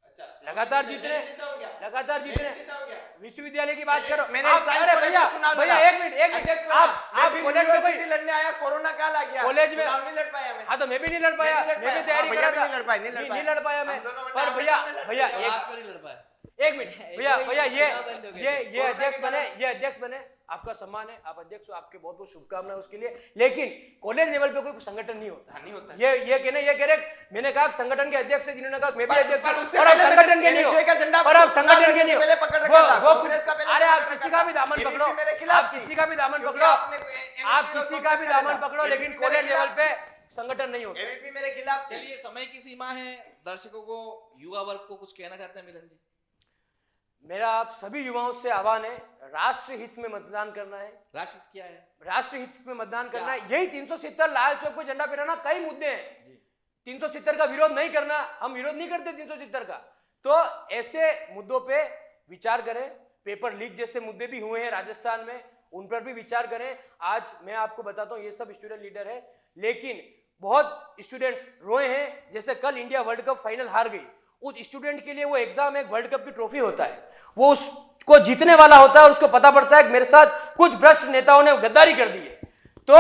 अच्छा, लगातार जीत रहे मैं जीता हूं क्या? लगातार जीत मैं रहे जीता हूं क्या? विश्वविद्यालय की बात करो। मैंने आप- साइंस अरे कॉलेज भैया में चुनाव भैया लड़ा। एक मिनट अध्यक्ष बना। आप मैं भी कॉलेज में यूनिवर्सिटी कोई लड़ने आया, कोरोना काल आ गया, कॉलेज में चुनाव नहीं लड़ पाया मैं। हाँ तो मैं भी नहीं लड़ पाया, मैं भी मैं भी तैयारी हाँ, कर रहा भैया भी था, नहीं लड़ पाए, नहीं लड़ नहीं लड़ पाया मैं। हम दोनों पर वरना भैया आपस में भैया लड़ते थे। एक आपको नहीं लड़ पाया। एक मिनट भैया वही भैया चुनाव बंद हो गए थे। ये अध्यक्ष बने, ये अध्यक्ष बने, आपका सम्मान है, आप अध्यक्ष हो, आपके बहुत बहुत शुभकामनाएं उसके लिए। लेकिन कॉलेज लेवल पे कोई संगठन नहीं होता। हाँ, नहीं होता। ये कहने ये कह रहे, मैंने कहा कि संगठन के अध्यक्ष है, जिन्होंने कहा मैं भी अध्यक्ष पर हूं, उससे और आप पहले संगठन के नहीं NSA का झंडा हो, और आप चुनाव संगठन के लड़ने नहीं से हो। पहले पकड़ रखा था, वो कांग्रेस का पहले अरे से आप पकड़ किसी रखा का था। भी दामन ABP पकड़ो, मेरे खिलाफ आप थी। किसी का भी दामन क्योंकि पकड़ो, आपने NSA आप को किसी का भी कांग्रेस दामन का पकड़ो, ABP लेकिन मेरे कॉलेज लेवल खिलाफ पे संगठन नहीं होता। एबीपी मेरे खिलाफ थी। चलिए, समय की सीमा है, दर्शकों को, युवा वर्ग को कुछ कहना चाहते हैं मिलन जी? मेरा आप सभी युवाओं से आह्वान है, राष्ट्र हित में मतदान करना है। राष्ट्र क्या है? राष्ट्र हित में मतदान करना है। यही 370 लाल चौक पे झंडा फहराना, कई मुद्दे हैं। जी। 370 का विरोध नहीं करना, हम विरोध नहीं करते 370 का। तो ऐसे मुद्दों पे विचार करें। पेपर लीक जैसे मुद्दे भी हुए हैं राजस्थान में, उन पर भी विचार करें। आज मैं आपको बताता हूँ, ये सब स्टूडेंट लीडर है, लेकिन बहुत स्टूडेंट्स रोए हैं। जैसे कल इंडिया वर्ल्ड कप फाइनल हार गई, उस स्टूडेंट के लिए वो एग्जाम एक वर्ल्ड कप की ट्रॉफी होता है, वो उसको जीतने वाला होता है और उसको पता पड़ता है कि मेरे साथ कुछ भ्रष्ट नेताओं ने गद्दारी कर दी है। तो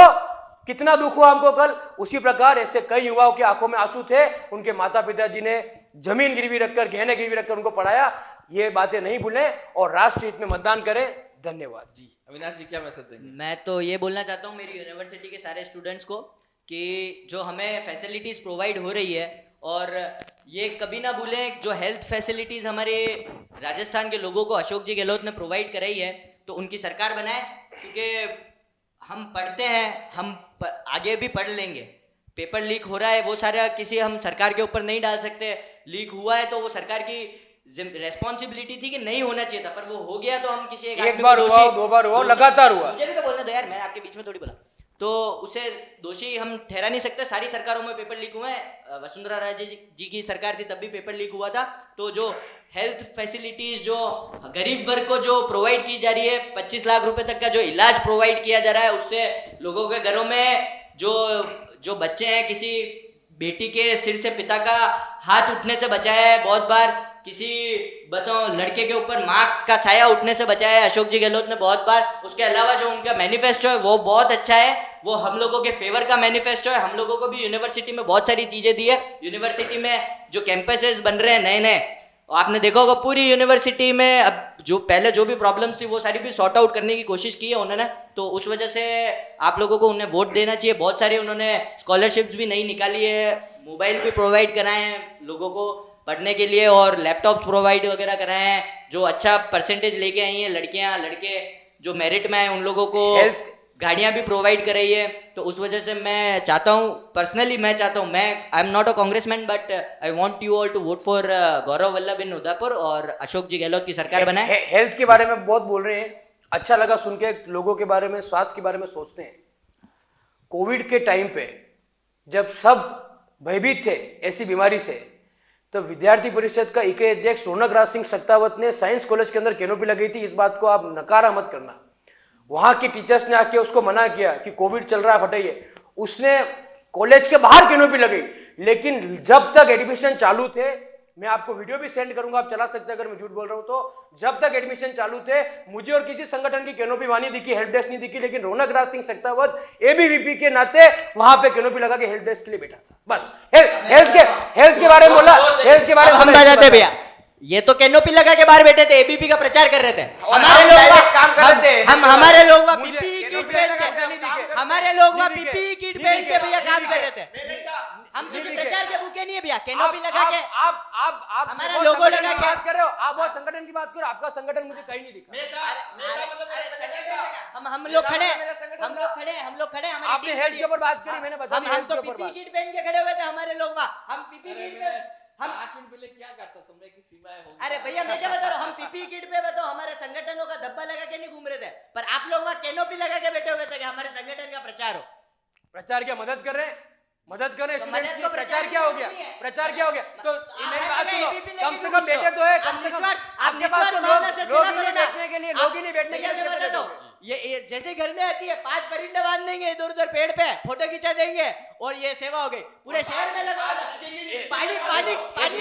कितना दुख हुआ हमको कल। उसी प्रकार ऐसे कई युवाओं की आंखों में आंसू थे, उनके माता पिताजी ने जमीन गिरवी रखकर, गहने गिरवी रखकर उनको पढ़ाया। ये बातें नहीं भूलें और राष्ट्र हित में मतदान करें। धन्यवाद जी। अविनाश जी क्या मैसेज देंगे? मैं तो ये बोलना चाहता हूँ मेरी यूनिवर्सिटी के सारे स्टूडेंट्स को कि जो हमें फैसिलिटीज़ प्रोवाइड हो रही है, और ये कभी ना भूलें जो हेल्थ फैसिलिटीज़ हमारे राजस्थान के लोगों को अशोक जी गहलोत ने प्रोवाइड कराई है, तो उनकी सरकार बनाए। क्योंकि हम पढ़ते हैं, आगे भी पढ़ लेंगे। पेपर लीक हो रहा है, वो सारा किसी हम सरकार के ऊपर नहीं डाल सकते। लीक हुआ है तो वो सरकार की रेस्पॉन्सिबिलिटी थी कि नहीं होना चाहिए था, पर वो हो गया तो हम किसी एक आदमी बार को हुआ, दो बार हुआ, लगातार हुआ। मुझे भी तो बोलना दो यार, मैं आपके बीच में थोड़ी बोला। तो उसे दोषी हम ठहरा नहीं सकते। सारी सरकारों में पेपर लीक हुए हैं। वसुंधरा राजे जी की सरकार थी तब भी पेपर लीक हुआ था। तो जो हेल्थ फैसिलिटीज जो गरीब वर्ग को जो प्रोवाइड की जा रही है, 25 लाख रुपए तक का जो इलाज प्रोवाइड किया जा रहा है, उससे लोगों के घरों में जो बच्चे हैं, किसी बेटी के सिर से पिता का हाथ उठने से बचाया है बहुत बार, किसी बताओ लड़के के ऊपर माँ का साया उठने से बचाया है अशोक जी गहलोत ने बहुत बार। उसके अलावा जो उनका मैनिफेस्टो है वो बहुत अच्छा है, वो हम लोगों के फेवर का मैनिफेस्टो है। हम लोगों को भी यूनिवर्सिटी में बहुत सारी चीज़ें दी है। यूनिवर्सिटी में जो कैंपसेस बन रहे हैं नए नए, आपने देखा होगा पूरी यूनिवर्सिटी में अब जो पहले जो भी प्रॉब्लम्स थी वो सारी भी सॉर्ट आउट करने की कोशिश की है उन्होंने, तो उस वजह से आप लोगों को उन्हें वोट देना चाहिए। बहुत सारी उन्होंने स्कॉलरशिप्स भी नई निकाली है, मोबाइल भी प्रोवाइड कराए हैं लोगों को पढ़ने के लिए और लैपटॉप्स प्रोवाइड वगैरह कराए हैं। जो अच्छा परसेंटेज लेके आई हैं लड़कियां लड़के जो मेरिट में आए उन लोगों को गाड़ियां भी प्रोवाइड कराई है। तो उस वजह से मैं चाहता हूँ, पर्सनली मैं चाहता हूँ, मैं I am not a congressman but I want you all to vote for Gaurav Vallabh in Udaipur और अशोक जी गहलोत की सरकार बनाए। हेल्थ के बारे में बहुत बोल रहे हैं, अच्छा लगा सुन के, लोगों के बारे में, स्वास्थ्य के बारे में सोचते हैं। कोविड के टाइम पे जब सब भयभीत थे ऐसी बीमारी से, तो विद्यार्थी परिषद का इकाई अध्यक्ष रौनक राज सिंह सक्तावत ने साइंस कॉलेज के अंदर कैनोपी लगाई थी। इस बात को आप नकारा मत करना। वहां के टीचर्स ने आके उसको मना किया कि कोविड चल रहा है, हटाइए। उसने कॉलेज के बाहर कैनोपी लगाई, लेकिन जब तक एडमिशन चालू थे, मैं आपको वीडियो भी सेंड करूंगा, आप चला सकते हैं अगर मैं झूठ बोल रहा हूं तो, जब तक एडमिशन चालू थे मुझे और किसी संगठन की कैनोपी वहां नहीं दिखी, हेल्प डेस्क नहीं दिखी, लेकिन रौनक राज सिंह सक्तावत एबीवीपी के नाते वहां पे कैनोपी लगा के हेल्प डेस्क के लिए बैठा था। बस हेल्थ के बारे में बोला, हेल्थ के बारे में हम बताते भैया, ये तो कैनोपी लगा के बाहर बैठे थे, एबीपी का प्रचार कर रहे थे। हमारे लोग काम कर रहे थे, हम हमारे लोग वहाँ पीपीई किट पहन के, हमारे लोग वहाँ पीपीई किट पहन के भैया काम कर रहे थे। हम किसी प्रचार के भूखे नहीं है भैया, कैनोपी लगा के आप हमारे लोगो लगा के बात कर रहे हो, आप वो संगठन की बात करो, आपका संगठन मुझे कहीं नहीं दिखा। हम लोग खड़े हमारी आपने टीम हेल्थ खड़ी के है। ऊपर बात करी, मैंने बताया हम तो पीपीई किट पहन के खड़े हुए थे हमारे लोग वहाँ, हम पीपीई किट पे हम 5 मिनट पहले क्या कहा था, समय की सीमाएं होगी। अरे भैया मैं क्या बता रहा हूँ, हम पीपीई किट पे तो हमारे संगठनों का धब्बा लगा के नहीं घूम रहे थे, पर आप लोग वहाँ कैनोपी लगा के बैठे हुए थे कि हमारे संगठन का प्रचार हो। प्रचार क्या मदद कर रहे हैं, मदद करें तो स्टूडेंट्स मदद की। को प्रचार प्रचार क्या हो की गया, नहीं है। प्रचार क्या हो गया? तो मेरी बात सुनो, कम से कम घूस बैठे लो। तो है, आप कम से कम निस्वार्थ आपके पास तो भावना से लोग सेवा ही नहीं करो ना। बैठने के लिए, लोग ही नहीं बैठने के भैया लिए मैं कैसे बताता बैठोगे? हूँ, ये जैसे घर में आती है 5 परिंदे बांध देंगे इधर उधर पेड़ पे, फोटो खिंचा देंगे और ये सेवा हो गई। पूरे शहर में लगा पानी पानी पानी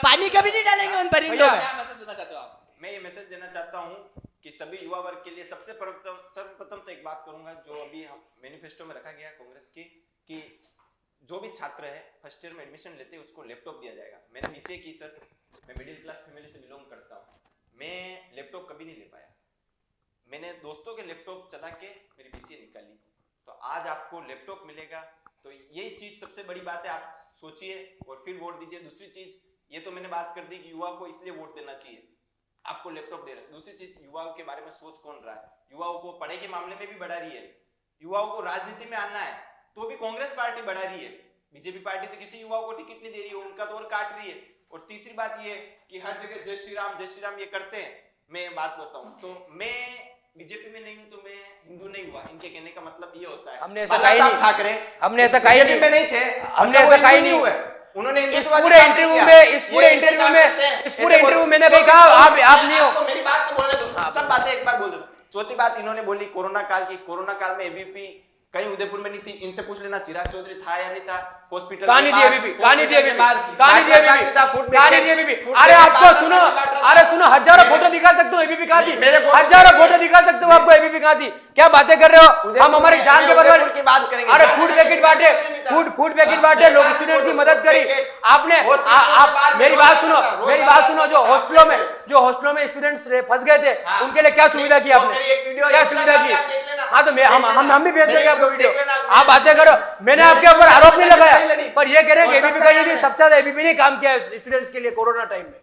पानी कभी नहीं डालेंगे उन परिंदों में। क्या मैसेज देना चाहते हो आप? मैं ये मैसेज देना चाहता हूँ कि सभी युवा वर्ग के लिए सबसे सर्वप्रथम तो एक बात करूंगा जो अभी हम मैनिफेस्टो में रखा गया कांग्रेस की, कि जो भी छात्र है फर्स्ट ईयर में एडमिशन लेते हैं उसको लैपटॉप दिया जाएगा। मैंने बीसीए की सर, मैं मिडिल क्लास फैमिली से बिलोंग करता हूँ, मैं लैपटॉप कभी नहीं ले पाया। मैंने दोस्तों के लैपटॉप चला के मेरी बीसीए निकाली, तो आज आपको लैपटॉप मिलेगा। तो यही चीज सबसे बड़ी बात है, आप सोचिए और फिर वोट दीजिए। दूसरी चीज ये तो मैंने बात कर दी कि युवा को इसलिए वोट देना चाहिए, आपको लैपटॉप दे रहे हैं। दूसरी चीज, युवाओं के बारे में सोच कौन रहा है? युवाओं को पढ़ाई के मामले में भी बढ़ा रही है, युवाओं को राजनीति में आना है तो भी कांग्रेस पार्टी बढ़ा रही है। बीजेपी पार्टी तो किसी युवाओं को टिकट नहीं दे रही है, उनका तो और काट रही है। और तीसरी बात ये कि हर जगह जय श्री राम ये करते हैं। मैं बात करता हूँ, तो मैं बीजेपी में नहीं हूँ तो मैं हिंदू नहीं हुआ, इनके कहने का मतलब ये होता है। हमने ऐसा कही नहीं, ठाकरे हमने ऐसा कही बीजेपी में नहीं थे, हमने ऐसा कही नहीं हुए। उन्होंने इस पूरे इंटरव्यू में मैंने कही कहा आप नहीं हो। मेरी बात तो बोलने दो, सब बातें एक बार बोल दो। चौथी बात इन्होंने बोली कोरोना काल की, कोरोना काल में एबीपी कहीं उदयपुर में नहीं थी, इनसे पूछ लेना चिराग चौधरी था या नहीं था हॉस्पिटल। कहानी दी एबीपी, कहानी दी एबीपी, कहानी दी एबीपी। अरे आपको सुनो, अरे सुनो, हजारों फोटो दिखा सकते हो एबीपी कहां थी, हजारों फोटो दिखा सकते हो आपको एबीपी कहां थी। क्या बातें कर रहे हो? हम हमारी जान के बराबर की बात करेंगे। अरे फूड पैकेट बांटे, फूड पैकेट बांटे, लोग स्टूडेंट की मदद करी आपने। आप मेरी बात सुनो, जो हॉस्टलों में स्टूडेंट्स फंस गए थे उनके लिए क्या सुविधा की आपने, क्या सुविधा की? हाँ तो हम भी भेज देंगे आपको वीडियो, आप बातें करो। मैंने आपके ऊपर आरोप नहीं लगाया, पर ये कह रहे हैं कि एबीपी का नहीं, सबसे ज्यादा एबीपी ने काम किया स्टूडेंट्स के लिए कोरोना टाइम में।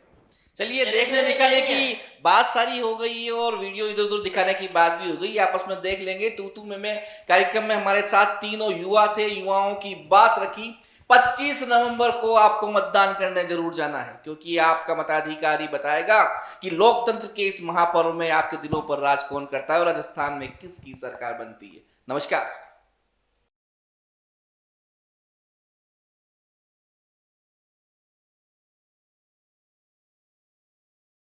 चलिए, देखने दिखाने की बात सारी हो गई है और वीडियो इधर उधर दिखाने की बात भी हो गई, आपस में देख लेंगे। तू में कार्यक्रम में हमारे साथ तीनों युवा थे, युवाओं की बात रखी। 25 नवंबर को आपको मतदान करने जरूर जाना है, क्योंकि आपका मताधिकारी बताएगा कि लोकतंत्र के इस महापर्व में आपके दिलों पर राज कौन करता है और राजस्थान में किसकी सरकार बनती है। नमस्कार।